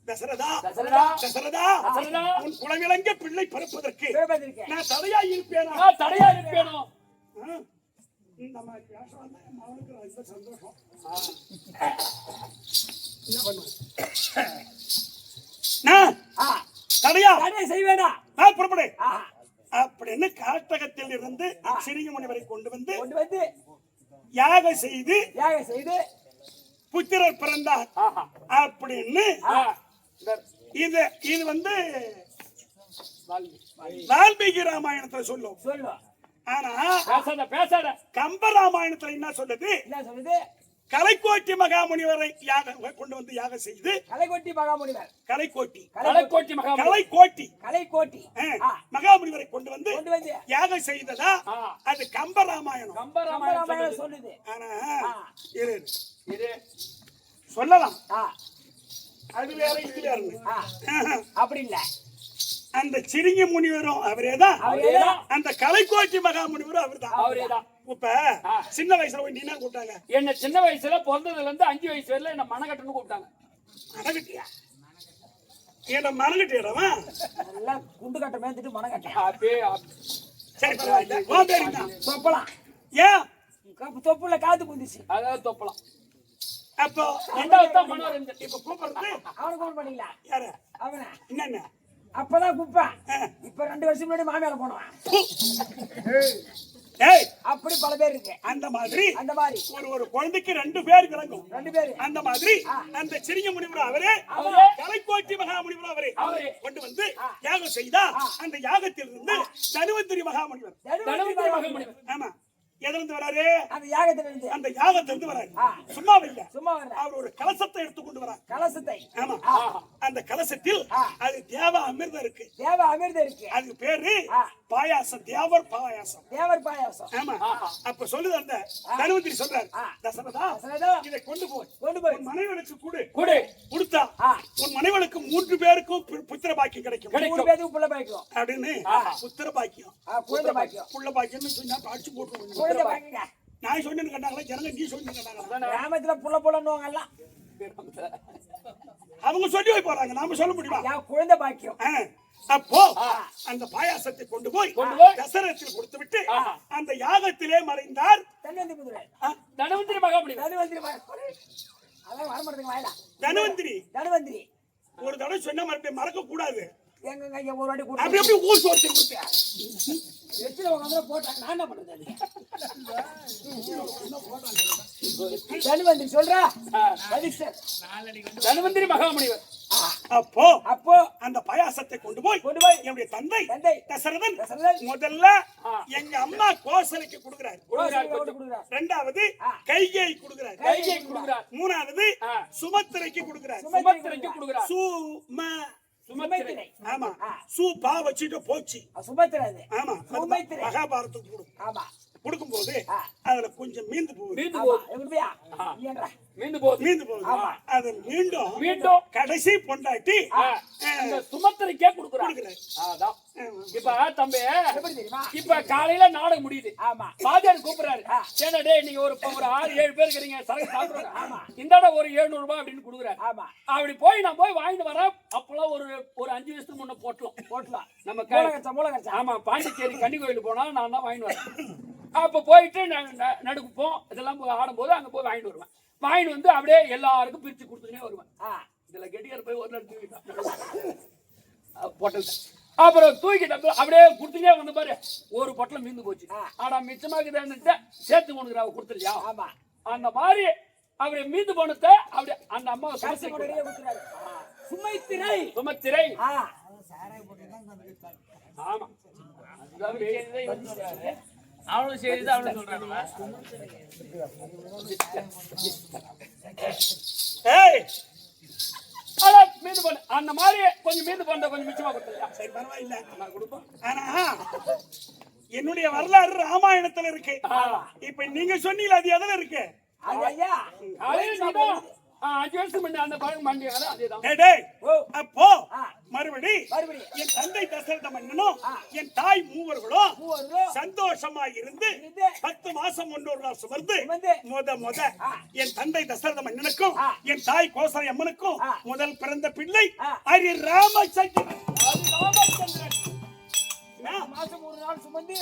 தசரதா உன் குலவிலங்க பிள்ளை பிறப்பதற்கு நான் தடையா இருப்பேனோ இந்த மாதிரி அவனுக்கு ரொம்ப சந்தோஷம். என்ன பண்ணுவேன் தடையா செய்வேனா புறப்படு அப்படின்னு காட்டகத்தில் இருந்து சிறிய முனிவரை கொண்டு வந்து யாக செய்து புத்திரர் பிறந்தார் அப்படின்னு இது வந்து வால்மீகி ராமாயணத்துல சொல்லும். ஆனா கம்ப ராமாயணத்துல என்ன சொல்லுது? கலைக்கோட்டி மகாமுனிவரை கொண்டு வந்து யாகம் செய்து கலைக்கோட்டி மகாமுனிவரை கொண்டு வந்து யாகம் செய்ததா அது கம்ப ராமாயணம் சொல்லுது. ஆனா சொல்லலாம் அது வேற இது வேற அப்படி இல்ல. அந்த சிறிய முனிவரும் அவரேதான், அந்த கலைக்கோட்டி மகாமுனிவரும் அவர்தான். இப்ப சின்ன வயசுல போய் நீனா கூப்பிட்டாங்க என்ன? சின்ன வயசுல பிறந்ததுல இருந்து 5 வயசு வரையில என்ன மனகட்டன்னு கூப்பிட்டாங்க. மனகட்டியா? என்ன மனகட்டியடா? எல்லாம் குண்டு கட்ட மேந்துட்டு மனகட்டியா? சரி பரவாயில்லை. வா பேரிடா. தொப்பலாம். ஏன்? தொப்புல காத்து புந்துச்சு. அதாவது தொப்பலாம். அப்போ ரெண்டாவது தான் மனோரஞ்சன். இப்ப கூப்பிடுறது அவனுக்கு ஃபோன் பண்ணீங்களா? யாரு? அவனா? என்னென்ன? அப்பதான் கூப்பேன். இப்ப 2 வருஷம் முன்னாடி மாமியார போனவன். அப்படி பல பேர் இருக்கு. அந்த மாதிரி ஒரு குழந்தைக்கு 2 பேர் விளங்கும். 2 பேர். அந்த மாதிரி அந்த சிறிய முனிவர் அவரே கலைக்கோட்டி மகாமுனிவர் அவரே கொண்டு வந்து யாகம் செய்தா அந்த யாகத்தில் இருந்து தனுவந்திரி மகாமுனிவர். தனுவந்திரி மகாமுனிவர். ஆமா எதுல இருந்து வராரு? அந்த யாகத்துல இருந்து. அந்த யாகத்துல இருந்து வராரு. ஆ. சும்மா இல்ல, சும்மா வரல. அவர் ஒரு கலசத்தை எடுத்து கொண்டு வரார். கலசத்தை. ஆமா. ஆ. அந்த கலசத்தில் ஆ. அது தேவ அமிர்தம் இருக்கு. தேவ அமிர்தம் இருக்கு. அதுக்கு பேரு ஆ. பாயாசம், தேவர் பாயாசம். தேவர் பாயாசம். ஆமா. அப்ப சொல்லுது அந்த தனுவந்திரி சொல்றாரு, ஆ. தசரதா தசரதா, இதை கொண்டு போய் கொண்டு போய் உன் மனைவனுக்கு கொடு. கொடுத்தா ஆ. உன் மனைவனுக்கு 3 பேருக்கும் புத்திர பாக்கியம் கிடைக்கும் 3 பேருக்கு புள்ள பாய்க்கும். அப்படின்னு. புத்திர பாக்கியம், குழந்தை பாய்க்கும். புள்ள பாக்கியம்னு சொன்னா அடிச்சு போட்டுருவாங்க. குழந்தை பாய்க்குங்க. நான் சொன்னேன்னு கேட்டாங்களா ஜனங்க? நீ சொன்னு கேட்டாங்களா? கிராமத்துல புள்ள புள்ளன்னுவாங்க எல்லாம். அவங்க சொல்லி போய் போறாங்க, நாம சொல்ல முடியுமா? குழந்தை பாக்கியம். அப்போ அந்த பாயாசத்தை கொண்டு போய் தசரத்தில் கொடுத்து விட்டு அந்த யாகத்திலே மறைந்தார் தன்வந்திரி புத்திரர். தனவந்திரி மகாபலி. தன்வந்திரி அதான் வர மாட்டேங்க வாயிடா. தனுவந்திரி. தன்வந்திரி ஒரு தடவை சொன்ன மறக்க கூடாது. எங்க ஐயா ஒரு வாட்டி அப்படி கூட்டு எப்படி ஊர் சோர்த்து கொடுத்த வெற்றில உட்காந்து போட்டாங்க. நான் என்ன பண்றது? தன்வந்திரி சொல்றா. தனவந்திரி மகாமுனிவர். அப்போ அப்போ அந்த பாயாசத்தை கொண்டு போய் என்னுடைய தந்தை தசரதன் முதல்ல எங்க அம்மா கோசலைக்கு கொடுக்கிறார். இரண்டாவது கைகேயி கொடுக்கிறார். மூணாவது சுமத்திரைக்கு கொடுக்கிறார். சுமத்திரை. ஆமா. சூப்பா வச்சுட்டு போச்சு. சுமத்திரை. ஆமா. மகாபாரதத்துக்கு கொடுக்கும். ஆமா. கொடுக்கும் போது அதுல கொஞ்சம் மீந்து போகுது. மீந்து போகுது. அது மீண்டும் கடைசி பொண்டாட்டி சுமத்திரைக்கே கொடுக்குறாங்க. இப்ப தம்பி, இப்ப காலையில நாடகம் முடியுது. பாஜாரு கூப்பிடுறாரு, சேனா டே நீங்க ஒரு 6-7 பேர் இருக்கிறீங்க, சரக்கு சாப்பிடுறாங்க, இந்தாட ஒரு 700 ரூபாய் அப்படின்னு கொடுக்குறாரு. அப்படி போய் நான் போய் வாங்கிட்டு வரேன். அப்பெல்லாம் ஒரு 5 வருஷத்துக்கு முன்ன போட்டலாம் நம்ம. ஆமா, பாண்டிச்சேரி கன்னி கோயில் போனா நான் தான் வாங்கிட்டு வரேன். அப்ப போயிட்டு நடுக்குப்போம் இதெல்லாம் ஆடும்போது அங்க போய் வாங்கிட்டு வருவேன். வாங்கிட்டு வந்து அப்படியே எல்லாருக்கும் பிரிச்சு கொடுத்துட்டே வருவேன். இதுல கெட்டியார் போய் ஒரு நாள் தூக்கிட்டான் பொட்டல். அப்புறம் தூக்கிட்ட அப்படியே கொடுத்துட்டே வந்து பாரு, ஒரு பொட்டலம் மீந்து போச்சு. ஆனா மிச்சமாக்குதுன்னுட்டு சேர்த்து கொண்டு அவ கொடுத்துருக்கியா? ஆமா. அந்த மாதிரி அப்படி மீந்து போனத அப்படி அந்த அம்மா சுமத்திரை. ஆமா. அவனும் செய்து அவனு சொல்றாங்க. மீது பண்ண அந்த மாதிரி கொஞ்சம் மீது பண்ண கொஞ்சம் மிச்சமா கொடுத்துருக்கா. சரி, பரவாயில்ல, நான் கொடுப்பேன். ஆனா என்னுடைய வரலாறு ராமாயணத்துல இருக்கு. இப்ப நீங்க சொன்னீங்க அது எதுல இருக்கு? 5 வருஷம் முன்ன அந்த பழம் மாண்டியாரு அதேதான். அப்போ மறுபடி என் தந்தை தசரத மன்னனும் என் தாய் மூவர்களும் சந்தோஷமா இருந்து 10 மாசம் 1 நாள் சுமர்ந்து முத என் தந்தை தசரத மன்னனுக்கும் என் தாய் கோசலை அம்மனுக்கும் முதல் பிறந்த பிள்ளை ஹரி ராமச்சந்திரன். மாசம் 1 நாள் சுமந்து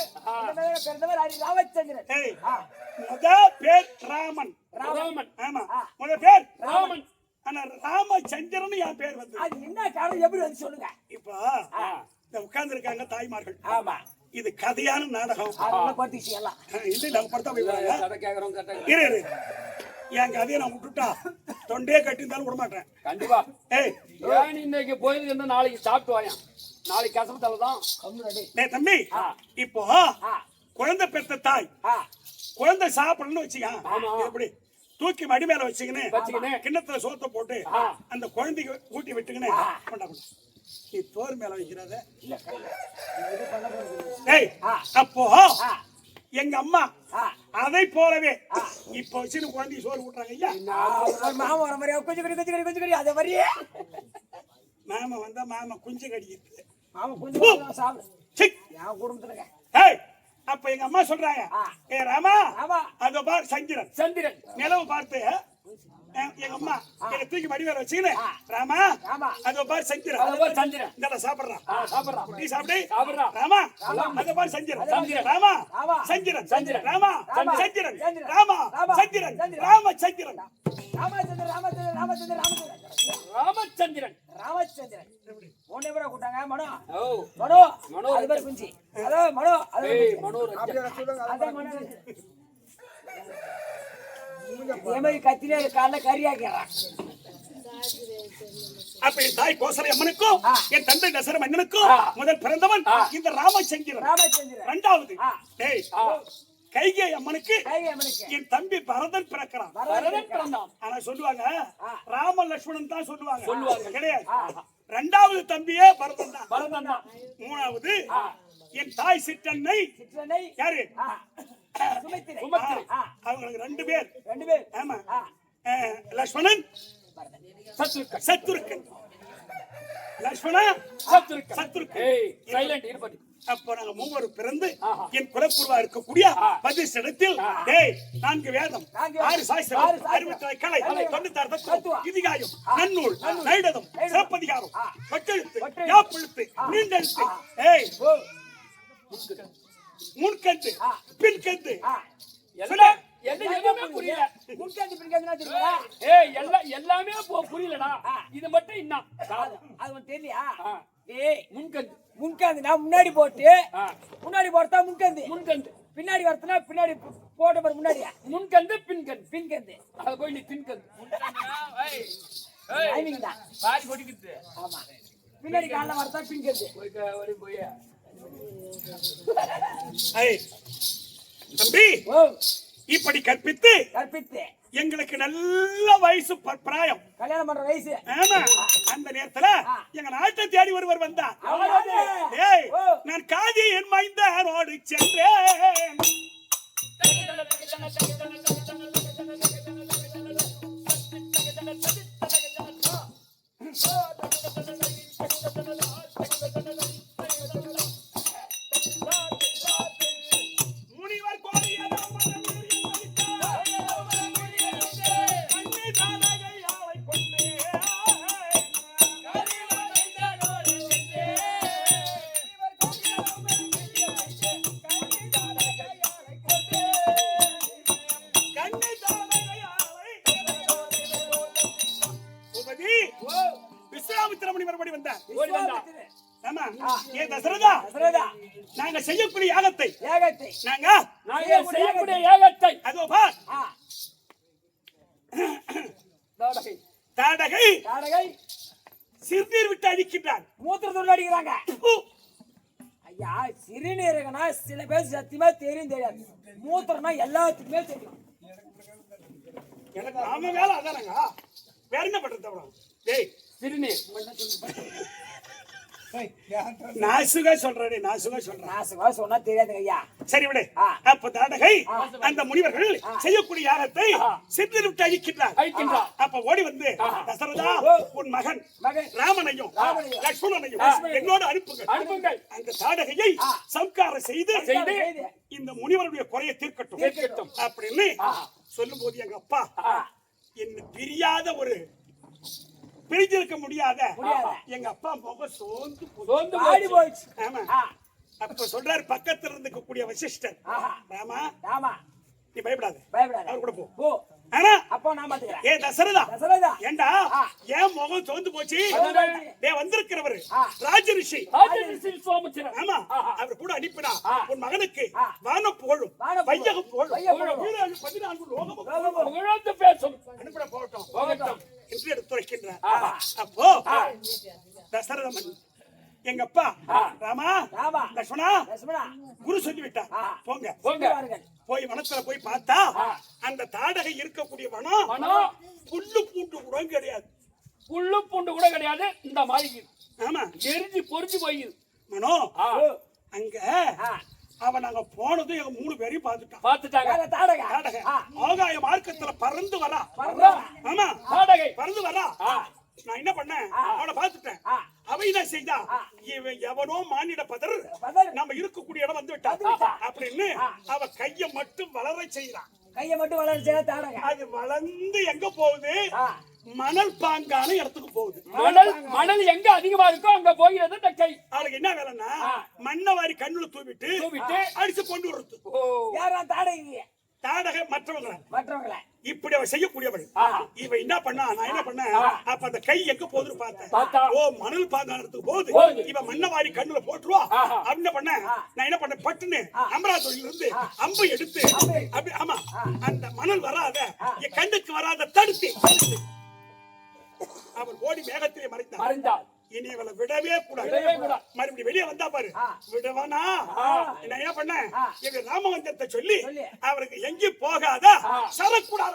பிறந்தவர் ஹரி ராமச்சந்திரன். முத பேர் ராமன். ஆமா, முத பேர் ராமன். ஆனா ராமச்சந்திரன் என் பேர் வந்து அது என்ன காரணம் எப்படி வந்து சொல்லுங்க. இப்போ இந்த உட்கார்ந்து இருக்காங்க தாய்மார்கள். ஆமா, இது கதையான நாடகம். இல்ல நாங்க படுத்தா போய் இரு என் கதையை நான் விட்டுட்டா தொண்டே கட்டியிருந்தாலும் விட மாட்டேன். கண்டிப்பா. ஏன் இன்னைக்கு போயிருந்து நாளைக்கு சாப்பிட்டு வாயா, நாளைக்கு கசப்பு தலைதான். தம்பி, இப்போ குழந்தை பெற்ற தாய் குழந்தை சாப்பிடணும்னு வச்சுக்க, எப்படி தூக்கி மடி மேல வச்சுக்கின்னு கிண்ணத்துல சோத்த போட்டு அந்த குழந்தைக்கு ஊட்டி விட்டுக்கின்னு நீ தோறு மேல வைக்கிறத. அப்போ எங்க அம்மா அதை போலவே இப்ப வச்சு குழந்தைக்கு சோறு ஊட்டுறாங்க. ஐயா மாமா வந்தா மாமா குஞ்சு கடிக்கிறது. அப்ப எங்க அம்மா சொல்றாங்க, ஏ ராமா, அதோ பார் சந்திரன் நிலவு பார்த்து எங்க அம்மா என்ன தூக்கி மடி மேல வச்சுக்கின்னு, ராமா அதோ பார் சந்திரன் இந்த சாப்பிடுறான், நீ சாப்பிடு ராமா, அதோ பார் சந்திரன் ராமா, சந்திரன் ராமா, சந்திரன் ராமா, சந்திரன் ராமச்சந்திரன் ராமச்சந்திரன் ஒண்ணே பேரா கூட்டாங்க. மனோ அது பேர் குஞ்சி. ஹலோ மனோ, கத்திலே கால கரியாக்கிறான். அப்ப என் தாய் கோசலை அம்மனுக்கும் என் தந்தை தசரத மன்னனுக்கும் முதல் பிறந்தவன் இந்த ராமச்சந்திரன். இரண்டாவது கைகை அம்மனுக்கு கைகை அம்மனுக்கு என் தம்பி பரதன் பிறக்கிறான். பரதன் பிறந்தான். ஆனா சொல்லுவாங்க ராம லட்சுமணன் தான் சொல்லுவாங்க. கிடையாது. ஆ. இரண்டாவது தம்பியே பரதன் தான். பரதன் தான். மூணாவது என் தாய் சிற்றன்னை சிற்றனை யாரு? சுமித்திரை. சுமத்திரை. அவங்களுக்கு 2 பேர். 2 பேர். ஆமா. லட்சுமணன் சத்ருக்கன். சத்துருக்கன். லட்சுமணா சத்ருக்கன். சத்துருக்கன். ஏய் சைலண்ட் இருப்படி. அப்போ நாங்க மூவரும் பிறந்து என் குலக்குருவா இருக்கக்கூடிய பதிஷ்டத்தில் 4 வேதம், 6 சாஸ்திரம், 66 கலை, 96 தத்துவம், இதிகாயம், நன்னூல், நைடதம், சிறப்பதிகாரம், பட்டெழுத்து, யாப்பெழுத்து, நீண்டெழுத்து, முன்கந்து, பின்கந்து, எல்லாம் எதுவுமே புரியல. முன்காந்து பின்காந்துனா தெரியுமா? ஏய் எல்லாமே புரியலடா. இது மட்டும் என்ன? அது உனக்கு தெரியலையா? ஆ. ஏய் முன்கந்து. முன்காந்துனா முன்னாடி போட்டு முன்னாடி போட்டா முன்கந்து, முன்கந்து. பின்னாடி வரதுனா பின்னாடி போட்ட பாரு முன்னாடியா முன்கந்து பின்கந்து. பின்கந்து. அது போய் நீ பின்கந்து. டைமிங் தான். பாதி கொடிக்குது. ஆமா. பின்னாடி கால்ல வரதா பின்கந்து. போய் தம்பி ஓ இப்படி கற்பித்து கற்பித்து எங்களுக்கு நல்ல வயசு பிராயம், கல்யாணம் பண்ற வயசு. ஆமா. அந்த நேரத்துல எங்க நாட்டை தேடி ஒருவர் வந்தார். ஏய், நான் காதி என் மைந்தனோடு சென்றேன். முனிவர் கோரியதோ விஸ்வாமித்திர முனிவர் படி வந்தார். ஆமா. ஏ தசரதா, நாங்க செய்யக்கூடிய யாகத்தை நாங்க செய்யக்கூடிய யாகத்தை அதோ பார். தாடகை சிறுநீர் விட்டு அடிக்கின்றார். மூத்திரத்தோடு அடிக்கிறாங்க. ஐயா, சிறுநீரகனா சில பேர் சத்தியமா தெரியும் தெரியாது. மூத்திரம்னா எல்லாத்துக்குமே தெரியும். எனக்கு நாம வேலை அதானங்க. வேற என்ன பண்றது? அப்புறம் டேய் சிறுநீர் நாசுகா சொல்றேன். நாசுவா சொன்னா தெரியாதுங்க ஐயா. சரி விடு. அப்ப தாடகை அந்த முனிவர்கள் செய்யக்கூடிய யாகத்தை சிறுநீர் விட்டு அழிக்கின்றார். அப்ப ஓடி வந்து தசரதா, உன் மகன் ராமனையும் லட்சுமணனையும் என்னோடு அனுப்புங்கள். அந்த தாடகையை சம்காரம் செய்து இந்த முனிவருடைய குறையை தீர்க்கட்டும் அப்படின்னு சொல்லும் போது எங்க அப்பா என்ன பிரியாத ஒரு பிரிஞ்சிருக்க முடியாத எங்க அப்பா முகம் சோர்ந்து போயிடுச்சு. ஆமா. அப்ப சொல்றாரு பக்கத்துல இருக்கக்கூடிய வசிஷ்டர், ராமா நீ பயப்படாத, அவர் கூட போ. ஆனா அப்போ நான் பாத்துக்கிறேன். ஏ தசரதா, ஏண்டா ஏன் முகம் சோர்ந்து போச்சு? வந்திருக்கிறவர் ராஜரிஷி சோமச்சிரன். ஆமா. அவர் கூட அனுப்பினா உன் மகனுக்கு வானம் புகழும் வையகம் புகழும் 14 லோகமும் பேசும் அனுப்பிட போகட்டும் என்று எடுத்துரைக்கின்றார். அப்போ தசரதமன் எங்க அப்பா ராமா லட்சுமணா குரு சொல்லிவிட்டார், போங்க. போய் வனத்துல போய் பார்த்தா அந்த தாடகை இருக்கக்கூடிய வனம் புல்லு பூண்டு கூட கிடையாது. புல்லு பூண்டு கூட கிடையாது. இந்த மாதிரி ஆமா, எரிஞ்சு பொறிஞ்சு போயிரு மனோ. அங்க அவன் நாங்க போனதும் எங்க 3 பேரையும் பார்த்துட்டாங்க. தாடகை ஆகாய மார்க்கத்துல பறந்து வரா. ஆமா, தாடகை பறந்து வரா. நான் என்ன பண்ணேன், அவனை பார்த்துட்டேன். அவன் என்ன செய்தா, இவன் எவனோ மானிட பதர் நம்ம இருக்கக்கூடிய இடம் வந்து விட்டா அப்படின்னு அவ கைய மட்டும் வளர செய்யறான். அது வளர்ந்து எங்க போகுது? மணல் பாங்கான இடத்துக்கு போகுது. மணல் எங்க அதிகமா இருக்கோ அங்க போகிறது இந்த கை. அவளுக்கு என்ன வேலைன்னா மண்ணை வாரி கண்ணுல தூவிட்டு அடிச்சு கொண்டு வருது. தாடகை மற்றவங்களை இப்படி அவ செய்யக்கூடியவள். இவ என்ன பண்ணா, நான் என்ன பண்ணேன், அப்ப அந்த கை எங்க போகுதுன்னு பார்த்தேன். ஓ, மணல் பாங்கானத்துக்கு போகுது. இவ மண்ணை வாரி கண்ணுல போட்டுருவா அப்படின்னு பண்ண. நான் என்ன பண்ணேன், பட்டுன்னு அமராவதியில இருந்து அம்பை எடுத்து அப்படி, ஆமா, அந்த மணல் வராத என் கண்ணுக்கு வராத தடுத்து அவன் ஓடி மேகத்திலே மறைந்தார். இனி இவளை விடவே கூடாது. மறுபடியும் வெளியே வந்தா பாரு விடவானா. நான் என்ன பண்ணேன், எங்க ராமவந்தத்தை சொல்லி அவருக்கு எங்கேயும் போகாத சரக்கூடாத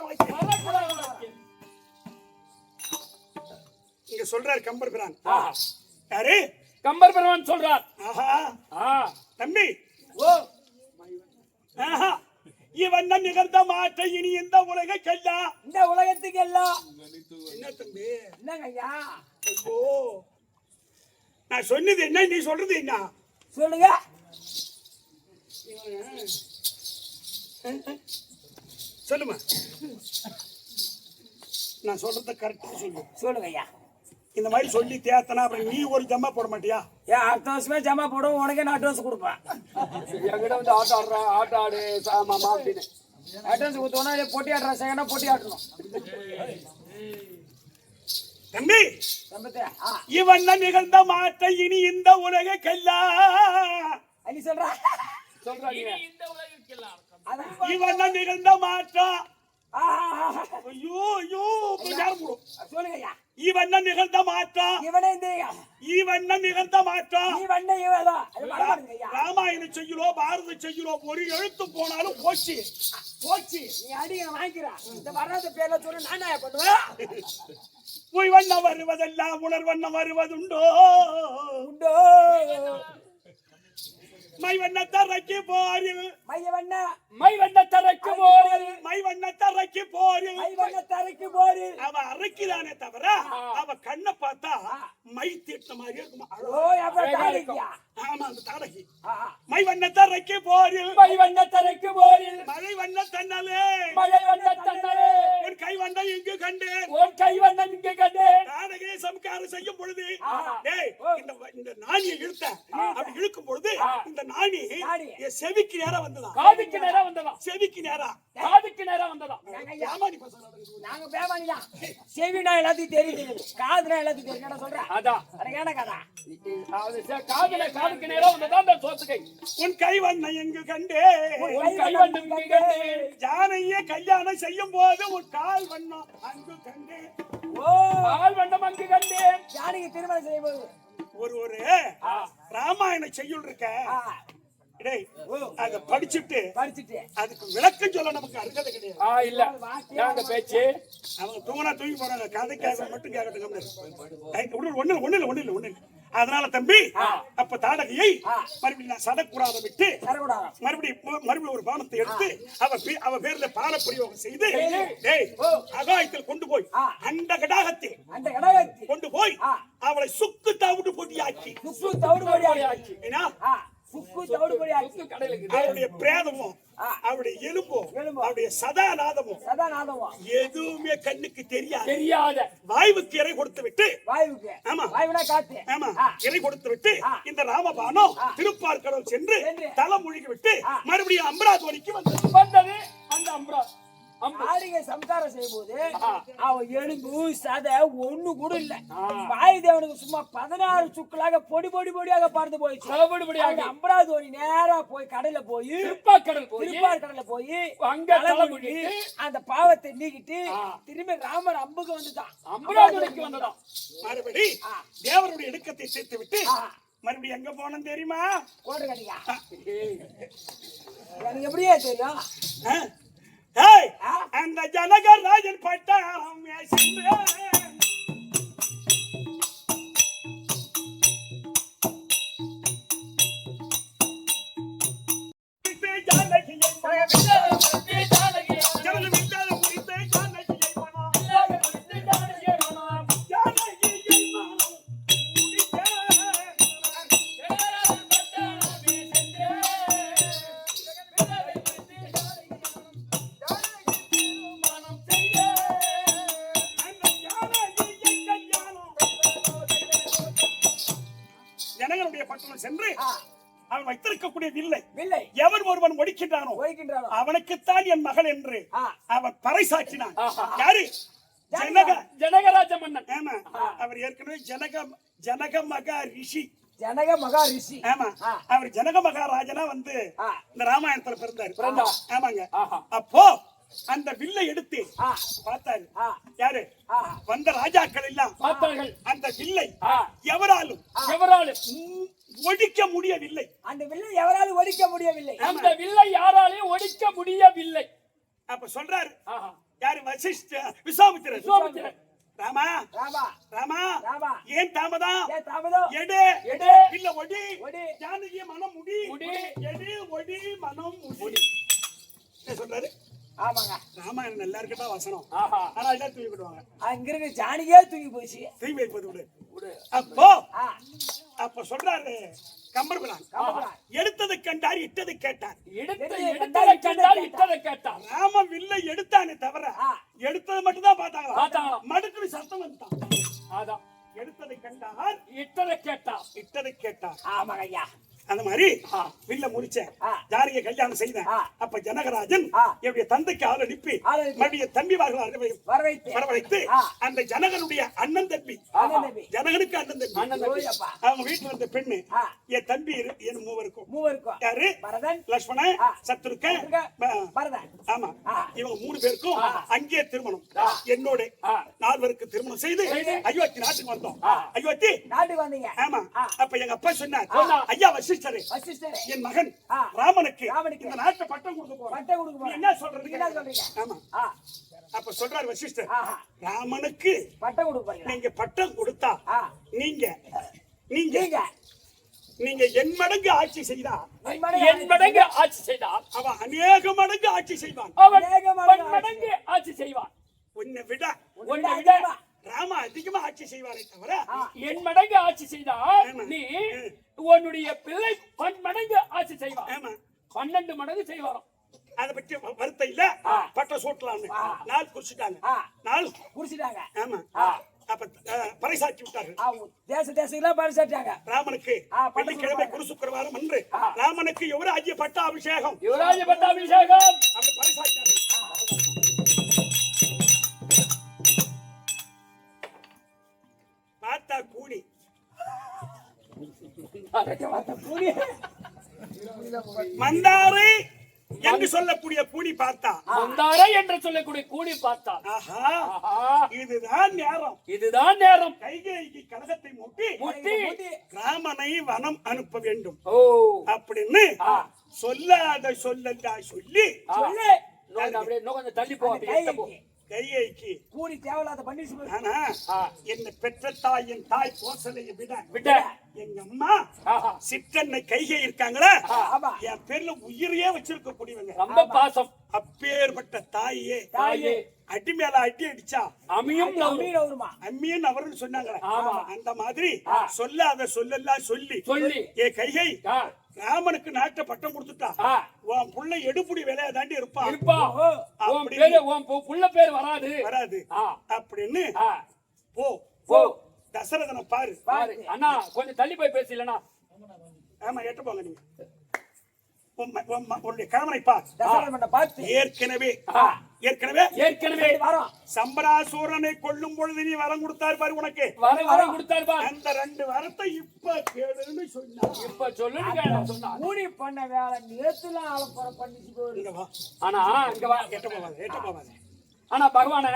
இங்க சொல்றாரு கம்பர் பிரான். யாரு கம்பர் பெருமான் சொல்றார். ஆஹா தம்பி, ஆஹா இவன் நிகழ்ந்த மாற்ற இனி இந்த உலகெல்லாம், இந்த உலகத்துக்கு எல்லாம். என்ன தம்பி என்னங்க ஐயா? ஓ நான் சொன்னது என்ன, நீ சொல்றது என்ன? சொல்லுங்க. சொல்லுமா, நான் சொல்றத கரெக்டா சொல்லு. சொல்லுங்க ஐயா. இந்த மாதிரி சொல்லி தேத்தனா அப்புறம் நீ ஒரு ஜம்மா போட மாட்டியா? ஏன் அடுத்த வருஷமே ஜமா போடுவோம், உனக்கே நான் அட்வான்ஸ் கொடுப்பேன். என்கிட்ட வந்து ஆட்டோ ஆடுறா, ஆட்டோ ஆடு மாமா அப்படின்னு அட்வான்ஸ் கொடுத்தோன்னா பொட்டி ஆடுறா, செகண்டா பொட்டி ஆட்டணும். தம்பி தம்பத்தே, இவன் நிகழ்ந்த மாற்ற இனி இந்த உலகெல்லாம், நீ சொல்றா சொல்றாங்க. இவன் நிகழ்ந்த மாற்றம். ஐயோ ஐயோ சொல்லுங்க ஐயா. இவன் நிகழ்ந்த மாற்றம், இவனே இந்த இவன் நிகழ்ந்த மாற்றம். இவனே இவதான். அது மறந்துடுங்க ஐயா. ராமாயண செய்யுளோ பாரத செய்யுளோ ஒரு எழுத்து போனாலும் போச்சு போச்சு. நீ அடிக்க வாங்கிக்கிறா. இந்த வராத பேர்ல சொல்லி நானா பண்ணுவேன். உய்வண்ணம் வருவதெல்லாம் உணர்வண்ணம் வருவதுண்டோ உண்டோ மைவண்ணத்தரைக்கு போரில், மைவண்ணத்தரைக்கு போரில், மைவண்ணத்தரைக்கு போரில், மைவண்ணத்தரைக்கு போரில். அவ அரைக்கிறானே தவிர அவ கண்ணை பார்த்தா மை தீட்ட மாதிரி இருக்குமா. ஓ அப்ப தாடிக்கியா. ஆமா அந்த தாடகி. மைவண்ணத்தரைக்கு போரில், மைவண்ணத்தரைக்கு போரில், மழை வண்ண தன்னலே, மழை வண்ண தன்னலே, உன் கை வண்ணம் இங்கு கண்டேன், உன் கை வண்ணம் இங்கே கண்டேன். தாடகையை சம்காரம் செய்யும் பொழுது டேய் இந்த நாணியை இழுத்த, அப்படி இழுக்கும் பொழுது இந்த நாணி என் செவிக்கு நேரா வந்ததா, காதுக்கு நேரா வந்ததா, செவிக்கு நேரா, காதுக்கு நேரா வந்ததா. ஏமாடி பசங்க நாங்க பேமானிதான். செவினா எல்லாத்தையும் தெரியுது, காதுனா எல்லாத்தையும் தெரியும். என்ன சொல்ற? அதான் என்ன கதா? காதுல காதுக்கு நேரா வந்ததா அந்த சோத்துக்கை. உன் கை வண்ணம் எங்கு கண்டே, உன் கை வண்ணம் இங்கே கண்டேன். ஜானையே கல்யாணம் செய்யும் போது உன் கால் வண்ணம் அங்கு கண்டே. ஓ கால் வண்ணம் அங்கு கண்டேன். ஜானகி திருமணம் செய்யும்போது ஒரு ராமாயண செய்யுள் இருக்க, டேய் அத படிச்சுட்டு அதுக்கு விளக்கம் சொல்ல நமக்கு அருகதை கிடையாது. இல்ல நாங்க பேச்சு அவங்க தூங்கினா தூங்கி போறாங்க, கதைக்காக மட்டும் கேட்கட்டும். ஒண்ணு. அதனால தம்பி அப்ப தாடகையை மறுபடியும் நான் சடக்கூடாத விட்டு மறுபடியும் ஒரு பானத்தை எடுத்து அவ பேர்ல பால பிரயோகம் செய்து அகாயத்தில் கொண்டு போய் அந்த கடாகத்தில் கொண்டு போய் அவளை சுக்கு தவிடு பொடியாக்கி அவருடைய பிரேதமும் அவருடைய எலும்பும் அவருடைய சதாநாதமும் எதுவுமே கண்ணுக்கு தெரியாத வாய்வுக்கு இறை கொடுத்து விட்டு, ஆமா இறை கொடுத்து விட்டு இந்த ராமபானம் திருப்பார்கடல் சென்று தலை முழுகி விட்டு மறுபடியும் அம்பராதுவரிக்கு வந்தது. அந்த அம்பரா சம்சாரம் செய்யும் போது அவன் எலும்பு சதை ஒண்ணு கூட இல்ல. வாயுதேவனுக்கு சும்மா 16 சுக்களாக பொடி பொடியாக பறந்து போயிடுச்சு. அம்பராதுவரி நேரா போய் கடல்ல போய் திருப்பார்கடல்ல போய் அந்த பாவத்தை நீக்கிட்டு திரும்பி ராமர் அம்புக்கு வந்துட்டான். அம்பராதுவரிக்கு வந்ததான். மறுபடி தேவருடைய இடுக்கத்தை சேர்த்து விட்டு மறுபடியும் எங்க போனோம் தெரியுமா? கோட்டை கட்டியா? எனக்கு எப்படியே தெரியும். அந்த ஜனகராஜன் பட்டம் சென்று அவன் வைத்திருக்கக்கூடிய வில்லை எவன் ஒருவன் ஒடிக்கின்றானோ அவனுக்குத்தான் என் மகள் என்று அவன் பறைசாற்றினான். யாரு? ஜனகராஜ மன்னன். ஆமா, அவர் ஏற்கனவே ஜனக மகா ரிஷி. ஆமா, அவர் ஜனக மகாராஜனா வந்து இந்த ராமாயணத்துல பிறந்தாரு. ஆமாங்க. அப்போ அந்த வில்லை எடுத்து ஆ, பார்த்தாரு ஆ, யாரு ஆ. வந்த ராஜாக்கள் எல்லாம் பார்த்தார்கள். அந்த வில்லை ஆ, எவராலும் எவராலும் ஒழிக்க முடியவில்லை. அந்த வில்லை எவராலும் ஒழிக்க முடியவில்லை. அந்த வில்லை யாராலையும் ஒழிக்க முடியவில்லை. அப்ப சொல்றாரு ஆஹா. யாரு விஸ்வாமித்திரர். விஸ்வாமித்திரர். ராமா ராமா, ராமா ராமா, ஏன் தாமதம் ஏன் தாமதம்? எடு எடு. வில்ல ஒடி ஒடி. ஜானகி மனம் முடி முடி. எடு ஒடி மனம் முடி. என்ன சொல்றாரு? ஆமாங்க. ராமாயணம் நல்லா இருக்கட்டா வசனம். ஆஹா. ஆனா எல்லாம் தூக்கி விடுவாங்க. அங்க இருக்க ஜானிக்கே தூக்கி போச்சு. தூக்கி வைப்பது விடு. விடு. அப்போ ஆ, அப்ப சொல்றாரு கம்பர்பிரான் கம்பர்பிரான். எடுத்ததை கண்டார் இட்டதை கேட்டார். எடுத்ததை கண்டால் இட்டதை கேட்டார். ராம வில்லை எடுத்தானே தவிர ஆ. எடுத்தது மட்டும் தான் பார்த்தாங்களா? பார்த்தாங்களாம். மடுக்குன்னு சத்தம் வந்துட்டான். அதான் எடுத்ததை கண்டார் இட்டதை கேட்டார். இட்டதை கேட்டார். ஆமாங்க ஐயா. அந்த மாதிரி ஆ. வில்ல முடிச்சேன் ஆ. ஜானகியை கல்யாணம் செய்தேன். ஆ. அப்ப ஜனகராஜன் ஆ. என்னுடைய தந்தைக்கு ஆள் அனுப்பி ஆள் அனுப்பி. மறுபடியும் தம்பி வரவைத்து. வரவழைத்து ஆ. அந்த ஜனகனுடைய அண்ணன் தம்பி அண்ணன் தம்பி. ஜனகனுக்கு அண்ணன் தம்பி அண்ணன் தம்பி. ஓயப்பா. அவங்க வீட்டுல இருந்த பெண்ணு ஆ. என் தம்பி என் மூவருக்கும் மூவருக்கும். யாரு பரதன், லட்சுமணன் ஆ. சத்ருக்கன் சத்ருக்கன், பரதன். ஆமா ஆ. இவங்க 3 பேருக்கும் அங்கே திருமணம் என்னோட ஆ. 4 பேருக்கு திருமணம் செய்து செய்து. அயோத்தி நாட்டுக்கு வந்தோம். ஆ. அயோத்தி நாட்டுக்கு வந்தீங்க. ஆமா ஆ. அப்ப எங்க அப்பா சொன்னார் சொன்னார். ஐயா வசிஷ்டரே வசிஷ்டர் என் மகன் ஆ. ராமனுக்கு ராமனுக்கு இந்த நாட்டை பட்டம் கொடுக்க போறேன். பட்டை கொடுக்க நீ போறேன். என்ன சொல்றது? நீங்க என்ன சொல்றீங்க? ஆமா ஆ, அப்ப சொல்றாரு வசிஷ்டர் ஆஹா. ராமனுக்கு பட்டை கொடுக்க போறீங்களா? நீங்க பட்டம் கொடுத்தா ஆ. நீங்க நீங்க நீங்க நீங்க என் மடங்கு ஆட்சி செய்தா என் மடங்கு ஆட்சி செய்தார். அவன் அநேக மடங்கு ஆட்சி செய்வான். அவன் அநேகமாக பன்மடங்கு ஆட்சி செய்வான். உன்னை விட உன்னை விட ராம அதிகமா ஆட்சி செய்வாரே தவிர என் மடங்கு ஆட்சி செய்தால் ஆமா. நீ உன்னுடைய பிள்ளை பன்மடங்கு ஆட்சி செய்வான். ஆமா 12 மடங்கு செய்வாராம். அதை பற்றி வருத்தம் இல்ல. பட்டம் சூட்டலாம்னு நாள் குறிச்சிட்டாங்க. ஆ. நாள் குடிச்சிட்டாங்க. ஆமா ஆ. அப்ப பறைசாற்றி விட்டார்கள். தேசத்துக்குலாம் பரிசாட்டாங்க. ராமனுக்கு பட்டம் வெள்ளிக்கிழமை கொடுப்பாங்க. குரு சுக்கிரவாரம் அன்று ராமனுக்கு யுவராஜ்ய பட்டாபிஷேகம் யுவராஜ பட்டாபிஷேகம். அப்படி பறைசாற்றார்கள். பார்த்தா கூலி மந்தாரை என்று சொல்லக்கூடிய கூலி பார்த்தா மந்தாரை என்று சொல்லக்கூடிய கூடி பார்த்தால் ஆஹா ஆஹா, இதுதான் நேரம். இதுதான் நேரம். கைகேயிக்கு கலகத்தை மூட்டி முட்டி. ராமனை வனம் அனுப்ப வேண்டும் ஓ அப்படின்னு சொல்லாத சொல்லல்லா சொல்லி சொல்லு. அப்படியே இன்னும் கொஞ்சம் தள்ளி போ. அப்படியே எட்ட போ. கைகேயிக்கு கூடி தேவையில்லாத பண்ணி ஆனா என்னை பெற்ற தாய் என் தாய் கோசலையை விட விட்ட. எங்க அம்மா ஆஹா, சிற்றன்னை கைகை இருக்காங்களா ஆமா. என் பேர்ல உயிரையே வச்சிருக்க கூடியவங்க. ரொம்ப பாசம். அப்பேற்பட்ட தாயே தாயே அடி மேல அடி அடிச்சா அமியும் நவரும். மீன் வருமா? அம்மியன் அவர்னு சொன்னாங்களே ஆமா. அந்த மாதிரி சொல்லாத சொல்லலாம் சொல்லி சொல்லி ஏ கைகை ஆ, ராமனுக்கு நாட்டை பட்டம் கொடுத்துட்டா ஆ, உன் புள்ள எடுப்புடி வேலையா தாண்டி இருப்பான் இருப்பா. உன் அப்படி பேரு உன் புள்ள பேர் வராது. வராது ஆ, அப்படின்னு ஆ, போ போ. தசரதனை பாரு. பாரு அண்ணா கொஞ்சம் தள்ளி போய் பேசு. இல்லனா ஆமா எட்ட போங்க நீங்க உன்னுடைய கணவனை பார். தசரதனை பார்த்து ஏற்கனவே ஆ, ஏற்கனவே ஏற்கனவே வரோம். சம்பராசூரனை கொல்லும் பொழுது நீ வரம் கொடுத்தாரு பாரு உனக்கு. வர கொடுத்தாரு பா. அந்த 2 வரத்தை இப்ப கேளுன்னு சொன்னார். இப்ப சொல்லுங்க சொன்னா. கூடி பண்ண வேலை நேத்துலாம் ஆளப்புற பண்ணிச்சு போகுது. இங்க வா ஆனா இங்க வா. எட்ட போவாத எட்ட போவாத. ஆனா பகவானே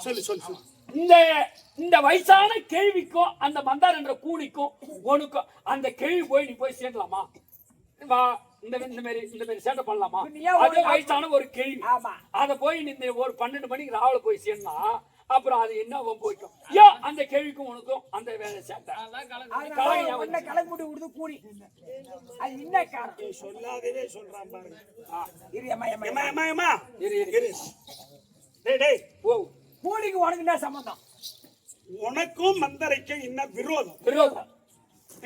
சொல்லு சொல்லு சொல்லு. இந்த வயசான கேள்விக்கும் அந்த மந்தார் என்ற கூலிக்கும் உனக்கும் அந்த கேள்வி போய் நீ போய் சேர்க்கலாமா? வா இந்த மாதிரி சேட்டை பண்ணலாமா? அதே வயசான ஒரு கேள்வி. ஆமா. அத போய் நீ இந்த ஒரு 12 மணிக்கு ராவில போய் சேர்ந்தா அப்புறம் அது என்ன போய்க்கும். ஏன் அந்த கேள்விக்கும் உனக்கும் அந்த வேலை சேட்டை உன்னை கலக்கு முடி விடுது கூடி. அது என்ன காரணம்? சொல்லாதவே சொல்றான் பாருங்க. இரு, அம்மா, அம்மா, ஏமா ஏமா ஏமா இரு. இரு. டேய் டேய் ஓ கூடிக்கு உனக்கு என்ன சம்பந்தம்? உனக்கும் மந்தரைக்கும் என்ன விரோதம்? விரோதம்.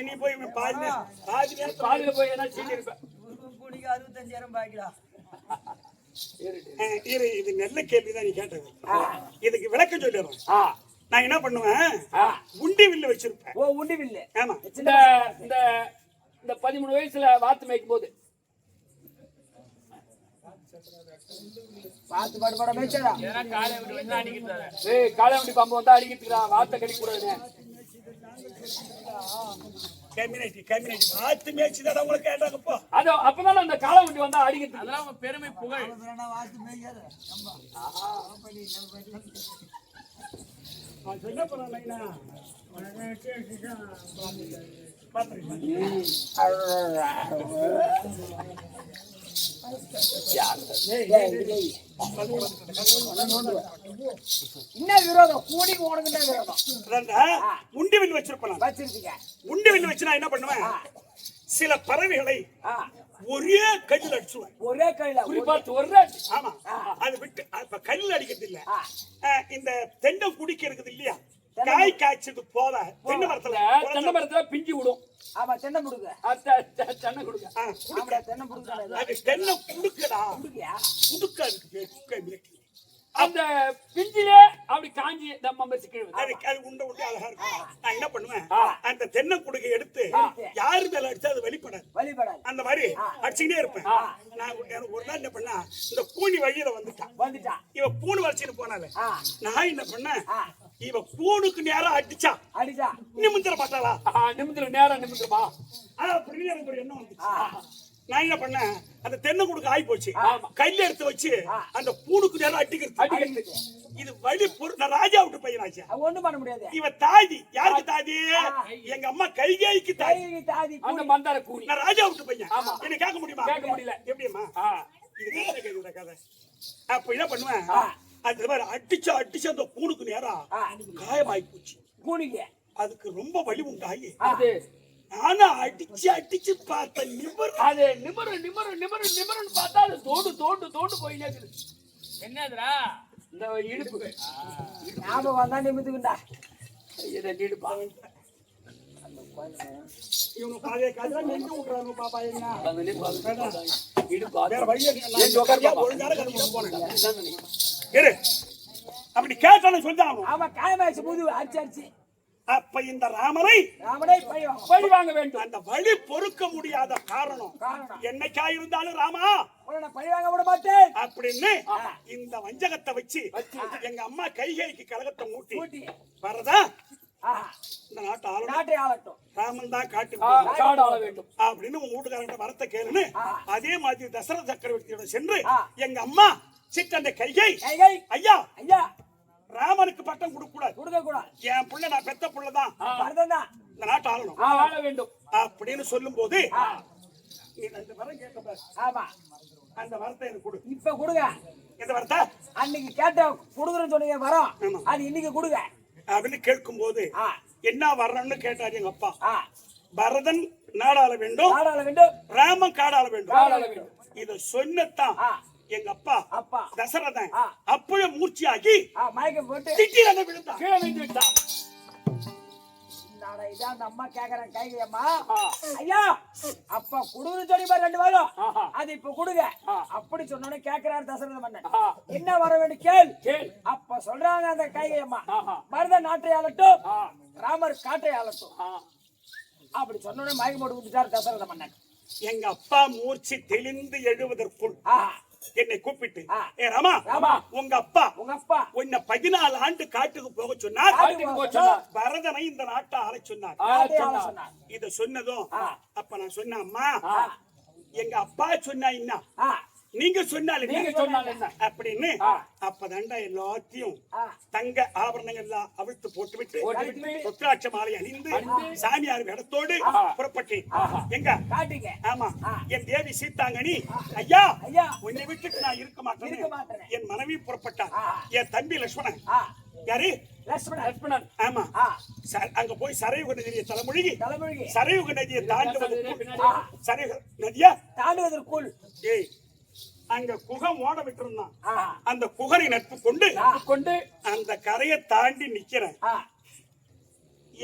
நீ போய் பாதி நேரம் காலையில போய் என்ன சீனி இருப்ப. கூடிக்கு 65,000 பாக்கிடா. இரு இது நல்ல கேள்விதான் நீ கேட்டது. இதுக்கு விளக்கம் சொல்லிடுறேன். ஆ, நான் என்ன பண்ணுவேன் ஆ. உண்டி வில்லு வச்சிருப்பேன். ஓ உண்டி வில்லு. ஆமா இந்த 13 வயசுல வாத்து மேய்க்கும் போது பார்த்து பாடு மேய்ச்சடா. காலை வண்டி பாம்பு வந்தா அடிக்கிறா வார்த்தை கடிக்க கூடாதுன்னு. கம்யூனிட்டி வாத்து மேய்ச்சி தான் உங்களுக்கு கேட்டாங்கப்போ. அது அப்பதான் அந்த காலை வண்டி வந்தா அடிக்கிறது. அதெல்லாம் அவங்க பெருமை புகழ். என்ன பண்ணலைன்னா என்ன விரோதம்? கூடிக்கு உனக்கு தான் விரோதம். உண்டி வில் வச்சிருப்பேன். வச்சிருக்கீங்க. உண்டி வில் வச்சு நான் என்ன பண்ணுவேன், சில பறவைகளை ஒரே கையில் அடிச்சுவேன். ஒரே கையில குறிப்பா ஒரு ஆமா, அது விட்டு இப்ப கல்லில் அடிக்கிறது இல்ல. இந்த தென்னை குடிக்க இருக்குது இல்லையா, காய் காய்ச்சது போல தென்னை மரத்துல பிஞ்சு விடும். ஆமா, தென்னை முடுங்க. தென்னை கொடுங்க. தென்னை முடுங்க. அது தென்னை குடுக்கடா, முடுக்கியா? குடுக்க அதுக்கு அந்த பிஞ்சிலே அப்படி காஞ்சி நம்ம அது உண்டை உண்டை அழகா இருக்கும். நான் என்ன பண்ணுவேன், அந்த தென்னை குடுக்கை எடுத்து யாரு மேல அடிச்சா அது வெளிப்படாது. அந்த மாதிரி அடிச்சுக்கிட்டே இருப்பேன். நான் ஒரு நாள் என்ன பண்ணா, இந்த கூனி வழியில வந்துட்டான். இவ கூணு வளர்ச்சின்னு போனால நான் என்ன பண்ணேன், இவ கூணுக்கு நேரம் அடிச்சா நிமிந்திர மாட்டாளா? நிமிந்திர நேரம் நிமிந்திரமா? அப்படின்னு எனக்கு ஒரு எண்ணம் வந்துச்சு. நான் என்ன பண்ணேன், அந்த தென்னை குடுக்க ஆகி போச்சு, கையில எடுத்து வச்சு அந்த பூனுக்கு நேரம் அடிக்கிறது. இது வழி நான் ராஜா விட்டு பையனாச்சா, ஒண்ணும் பண்ண முடியாது. இவ தாதி. யாருக்கு தாதி? எங்க அம்மா கைகேயிக்கு தாதி. அந்த மந்தார கூனி. நான் ராஜா விட்டு பையன், என்ன கேட்க முடியுமா? கேட்க முடியல. எப்படிமா இது கதை? அப்ப என்ன பண்ணுவேன், அது மாதிரி அடிச்சு அந்த பூனுக்கு நேரம் காயமாயி போச்சு. கூனிக்கு அதுக்கு ரொம்ப வலி உண்டாகி ஆனா அடிச்சு பார்த்த அது நிமரு பார்த்தா அது தோண்டு போயினே இருக்குது. என்னதுடா இந்த இடுப்பு ஞாபகம் வந்தா நிமித்துக்குண்டா. இதை இடுப்பா இவனு பாதைய காதுல நெஞ்சு விட்டுறாங்க பாப்பா. இடுப்பா வேற வழியே ஒழுங்கார கரும்பு போனேன். அப்படி கேட்டாலும் சொல்லிதான். ஆமா, காயமாச்சு புது அடிச்சு. அப்ப இந்த ராமனை பழி வாங்க வேண்டும். அந்த வழி பொறுக்க முடியாத காரணம் என்னைக்கா இருந்தாலும் ராமா பழி வாங்க விட மாட்டேன் அப்படின்னு இந்த வஞ்சகத்தை வச்சு எங்க அம்மா கைகைக்கு கலகத்தை மூட்டி வரதா இந்த நாட்டை ஆளட்டும், ராமன் தான் காட்டு ஆள வேண்டும் அப்படின்னு உங்க வீட்டுக்காரங்க வரத்தை கேளுன்னு அதே மாதிரி தசரத சக்கரவர்த்தியோட சென்று எங்க அம்மா சித்தந்த கைகை ஐயா ராமனுக்கு பட்டம் கொடுக்க கூடாது, என் புள்ள நான் பெத்த புள்ளதான், இந்த நாட்டை ஆளணும் ஆள வேண்டும் அப்படின்னு சொல்லும் போது நீ அந்த வரம் கேட்க. ஆமா, அந்த வரத்தை எனக்கு கொடு. இப்ப கொடுங்க. எந்த வரத்தை? அன்னைக்கு கேட்ட கொடுக்குறேன்னு சொன்னீங்க வரோம், அது இன்னைக்கு கொடுங்க அப்படின்னு கேட்கும் போது என்ன வரணும்னு கேட்டாரு எங்க அப்பா. பரதன் நாடாள வேண்டும், ராமன் காடாள வேண்டும். இத சொன்னதான் எங்க அப்பா தசரதன் அப்பவே மூர்ச்சியாகி மயக்கம் போட்டு திட்டில விழுந்தான், கீழே விழுந்துட்டான். இதான் அந்த அம்மா கேக்குறேன் கைகையம்மா, ஐயா அப்ப குடுன்னு சொல்லி பாரு 2 வாரம், அது இப்ப கொடுங்க அப்படி சொன்னோன்னு கேக்குறாரு தசரத மன்னன். என்ன வர வேண்டும் கேள். அப்ப சொல்றாங்க அந்த கைகையம்மா, மருத நாட்டை ஆளட்டும், ராமர் காட்டை ஆளட்டும். அப்படி சொன்னோன்னு மயக்கம் போட்டு விட்டுட்டாரு தசரத மன்னன். எங்க அப்பா மூர்ச்சி தெளிந்து எழுவதற்குள் என்னை கூப்பிட்டு, ஏ ராமா, உங்க அப்பா உன்னை 14 ஆண்டு காட்டுக்கு போக சொன்னார், பரதனை இந்த நாட்டை ஆள சொன்னார். இத சொன்னதும் அப்ப நான் சொன்ன, அம்மா எங்க அப்பா சொன்னா என்ன, நீங்க சொன்னாலும் அப்படின்னு அப்பதாண்டா எல்லாத்தையும் தங்க ஆபரணங்கள் எல்லாம் அவிழ்த்து போட்டு விட்டு ருத்ராட்ச மாலை அணிந்து சாமியார் இடத்தோடு புறப்பட்டேன். எங்க? ஆமா, என் தேவி சீதாங்கனி, ஐயா உன்னை விட்டுட்டு நான் இருக்க மாட்டேன். என் மனைவி புறப்பட்டார். என் தம்பி லட்சுமணன், யாரு லட்சுமணன், ஆமா, அங்க போய் சரையுக நதியை தலைமொழி சரையுக நதியை தாண்டுவதற்குள் அங்க குகம் ஓட விட்டுருந்தான். அந்த குகரை நட்பு கொண்டு அந்த கரையை தாண்டி நிக்கிறேன்.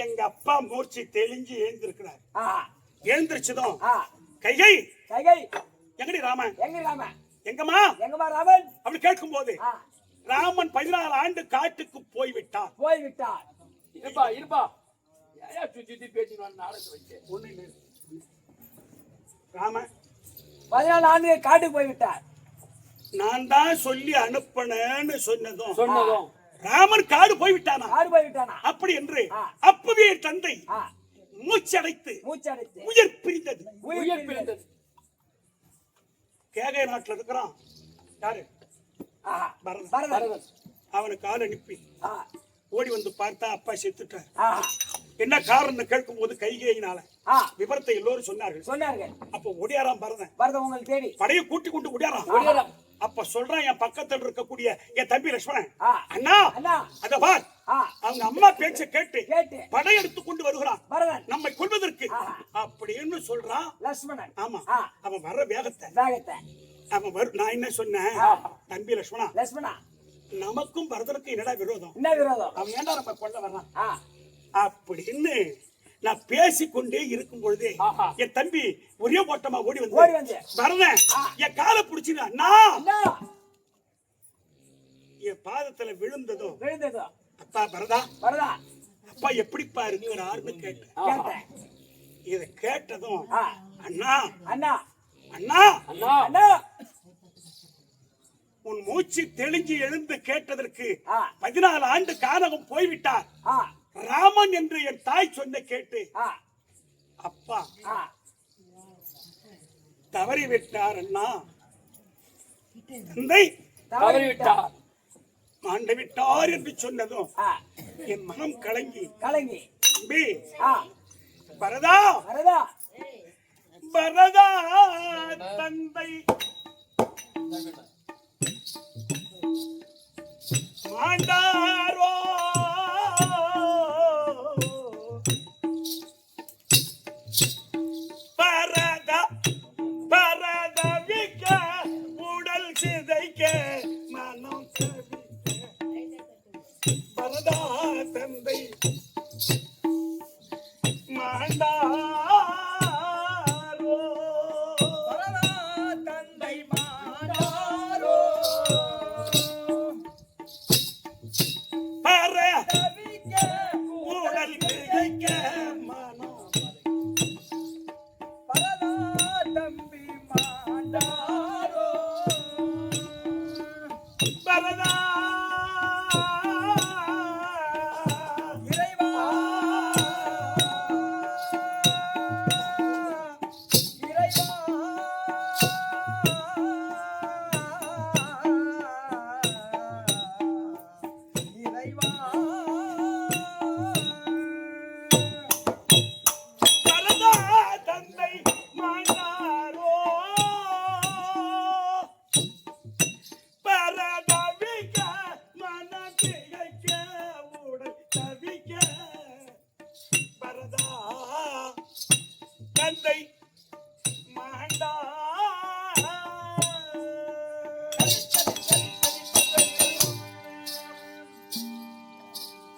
எங்க அப்பா மூர்ச்சி தெளிஞ்சு எழுந்திருக்கிறார். எழுந்திருச்சதும் கைகை எங்கடி ராமன், எங்கம்மா ராமன் அப்படி கேட்கும் போது, ராமன் 14 ஆண்டு காட்டுக்கு போய்விட்டார். இருப்பா சுத்தி பேச்சு நாடகத்தை வச்சு ஒண்ணு. ராமன் 14 ஆண்டு காட்டுக்கு போய்விட்டார். நான் தான் சொல்லி அனுப்பினேன்னு சொன்னதும் ராமன் காடு போய்விட்டானா அப்படி என்று அப்பவே தந்தை மூச்சடைத்து உயிர் பிரிந்தது. கேகை நாட்டுல இருக்கிறான் யாரு ஆஹா. பரதன். பரதன். அவனுக்கு ஆள் அனுப்பி ஆ. ஓடி வந்து பார்த்தா அப்பா செத்துட்டார். ஆஹா. என்ன காரணம் கேட்கும் போது கைகேயினால ஆ. விபரத்தை எல்லோரும் சொன்னார்கள். சொன்னார்கள். அப்ப ஒடியாராம் பரதன் பரதன் உங்களுக்கு தேடி படையை கூட்டி கொண்டு ஒடியாராம். ஒடியாராம். அப்ப சொல்றான் என் பக்கத்துல இருக்கக்கூடிய என் தம்பி லட்சுமணன், ஆ. அண்ணா அண்ணா. அத பார், ஆ. அவங்க அம்மா பேச்ச கேட்டு கேட்டு படையெடுத்து கொண்டு வருகிறான் பரதன் நம்மை கொல்வதற்கு ஆஹா. அப்படின்னு சொல்றான். லட்சுமணன். ஆமா ஆ. அவன் வர்ற வேகத்தை வேகத்தை அவன் நான் என்ன சொன்னேன், ஆ. தம்பி லட்சுமணா லட்சுமணா நமக்கும் பரதனுக்கும் என்னடா விரோதம், என்ன விரோதம்? அவன் ஏன்டா நம்ம கொல்ல வர்றான் ஆ. அப்படின்னு நான் பேசிக்கொண்டே இருக்கும் பொழுதே ஆஹா. என் தம்பி ஒரே ஓட்டமா ஓடி ஓடி வந்து வந்து பரதன் என் காலை பிடிச்சிரு அண்ணா, அண்ணா என் பாதத்துல விழுந்ததும் விழுந்ததோ அப்பா பரதா பரதா அப்பா எப்படிப்பா இருக்கிறாருன்னு கேட்டேன். கேட்டேன். இத கேட்டதும் ஆ. அண்ணா அண்ணா அண்ணா அண்ணா அண்ணா உன் மூச்சு தெளிஞ்சு எழுந்து கேட்டதற்கு ஆ. 14 ஆண்டு கானகம் போய்விட்டார். ஆ. ராமன் என்று என் தாய் சொன்ன கேட்டு ஆ. அப்பா ஆ. தவறிவிட்டார் அண்ணா, தந்தை தவறிவிட்டார். மாண்டு விட்டார் என்று சொன்னதும் ஆ. என் மனம் கலங்கி கலங்கி தம்பி ஆ. பரதா பரதா பரதா தந்தை மாண்டாரோ பரத பரதவிக்க உடல் சிதைக்க மனம் தவிக்க பரதா தந்தை மாண்டாரோ பரதா தந்தை மாண்டாரோ பரதவிக்க உடல் சிதைக்க மனம் பரதா தம்பி மாண்டாரோ பரதா இறைவா இறைவா இறைவா பரதா தந்தை மாண்டாரோ பரதவிக்க மனதிகைக்க உடல் தவிக்க பரதா தந்தை மாண்டா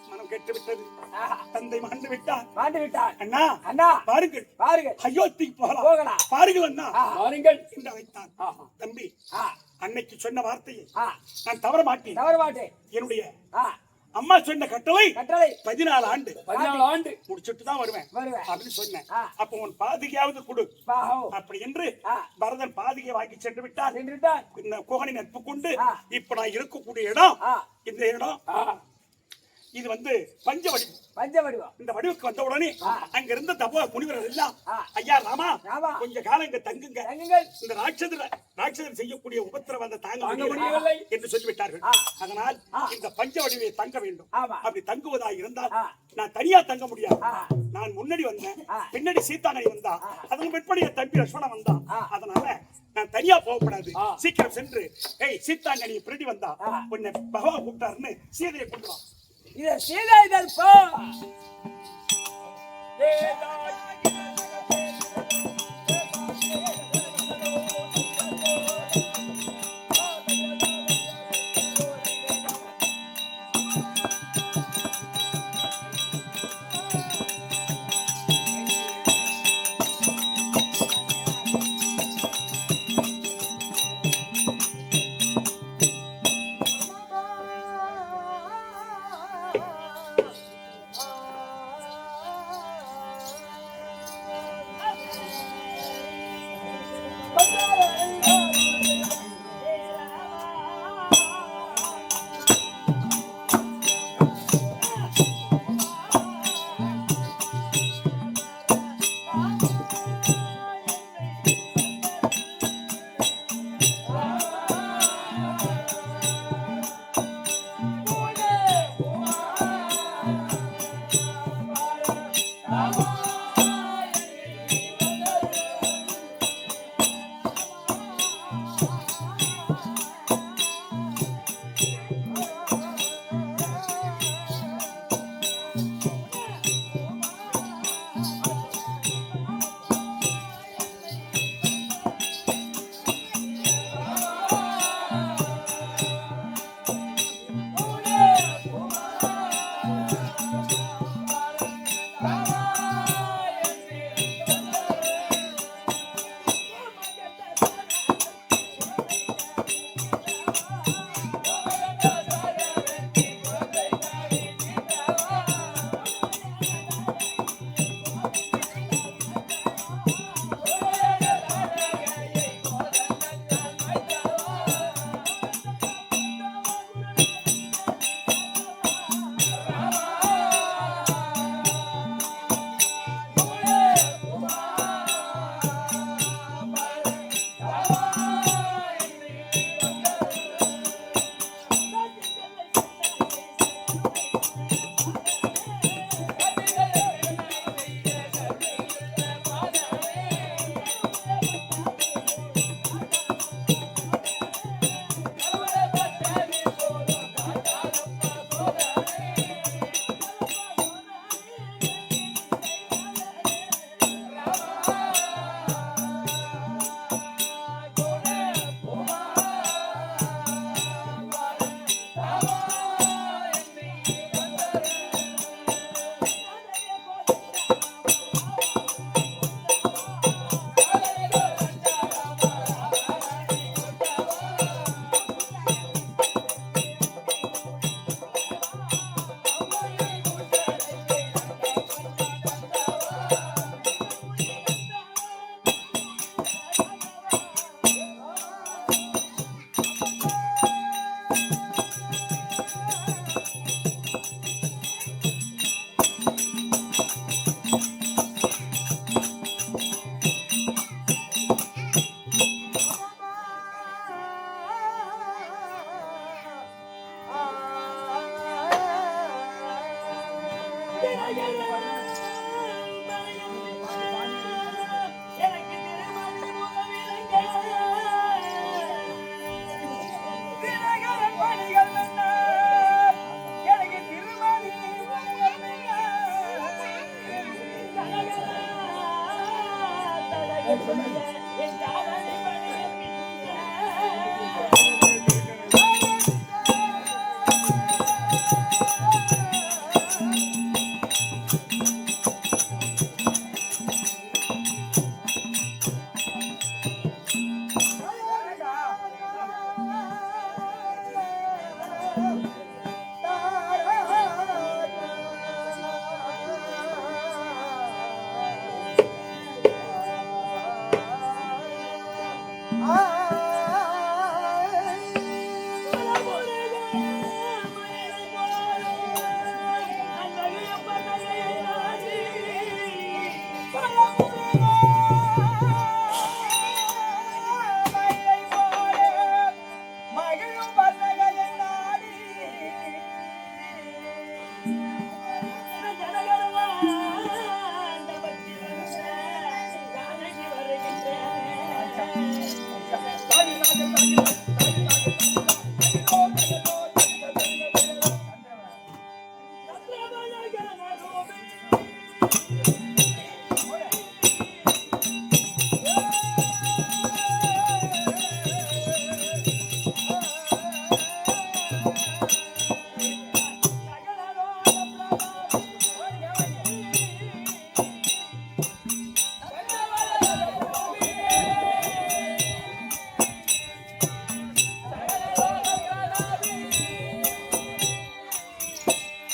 மனம் கெட்டு விட்டது, தந்தை மாண்டு விட்டார். மாண்டு விட்டார். அண்ணா அண்ணா பாருங்கள், பாருங்கள். அயோத்திக்கு போகலாம், போகலாம். பாருங்கள் அண்ணா வாருங்கள். என்று அழைத்தான். ஆஹா. தம்பி ஆ. அன்னைக்கு சொன்ன வார்த்தையை ஆ. நான் தவற மாட்டேன். தவற மாட்டேன். என்னுடைய ஆ. அம்மா சொன்ன கட்டளை கட்டளை 14 ஆண்டு 14 ஆண்டு முடிச்சுட்டு தான் வருவேன் வருவேன். அப்படின்னு சொன்னேன். ஆ. அப்ப உன் பாதுகையாவது கொடு பாஹோ அப்படி என்று ஆ. பரதன் பாதுகை வாங்கி சென்று விட்டார். சென்று விட்டார். இந்த குகனை நட்பு கொண்டு ஆ. இப்ப நான் இருக்கக்கூடிய இடம், ஆ. இந்த இடம் ஆஹா. இது வந்து பஞ்ச வடிவம். பஞ்ச வடிவம். இந்த வடிவுக்கு வந்த உடனே ஆ. அங்க இருந்த தபோ முனிவர்கள் எல்லாம் ஆ. ஐயா ராமா ராமா. கொஞ்ச காலம் இங்க தங்குங்க, தங்குங்கள். இந்த ராட்சதர் செய்யக்கூடிய உபத்திரவத்தை தாங்க தாங்க முடியவில்லை முடியவில்லை என்று சொல்லிவிட்டார்கள். ஆ. அதனால் ஆ. இந்த பஞ்ச வடிவில் தங்க வேண்டும். ஆமா. அப்படி தங்குவதாக இருந்தால் ஆ. நான் தனியா தங்க முடியாது. ஆ. நான் முன்னாடி வந்தேன், ஆ. பின்னாடி சீதானை வந்தா, அதன் பிற்படி என் தம்பி லட்சுமணன் வந்தா. ஆ. அதனால நான் தனியா போகக்கூடாது. ஆ. சீக்கிரம் சென்று ஏய் சீதாங்கனி பின்னாடி வந்தா ஆ. உன்னை பகவான் கூப்பிட்டாருன்னு சீதையை கொண்டு வா. இத சீதை தர்ப்பா ராஜன்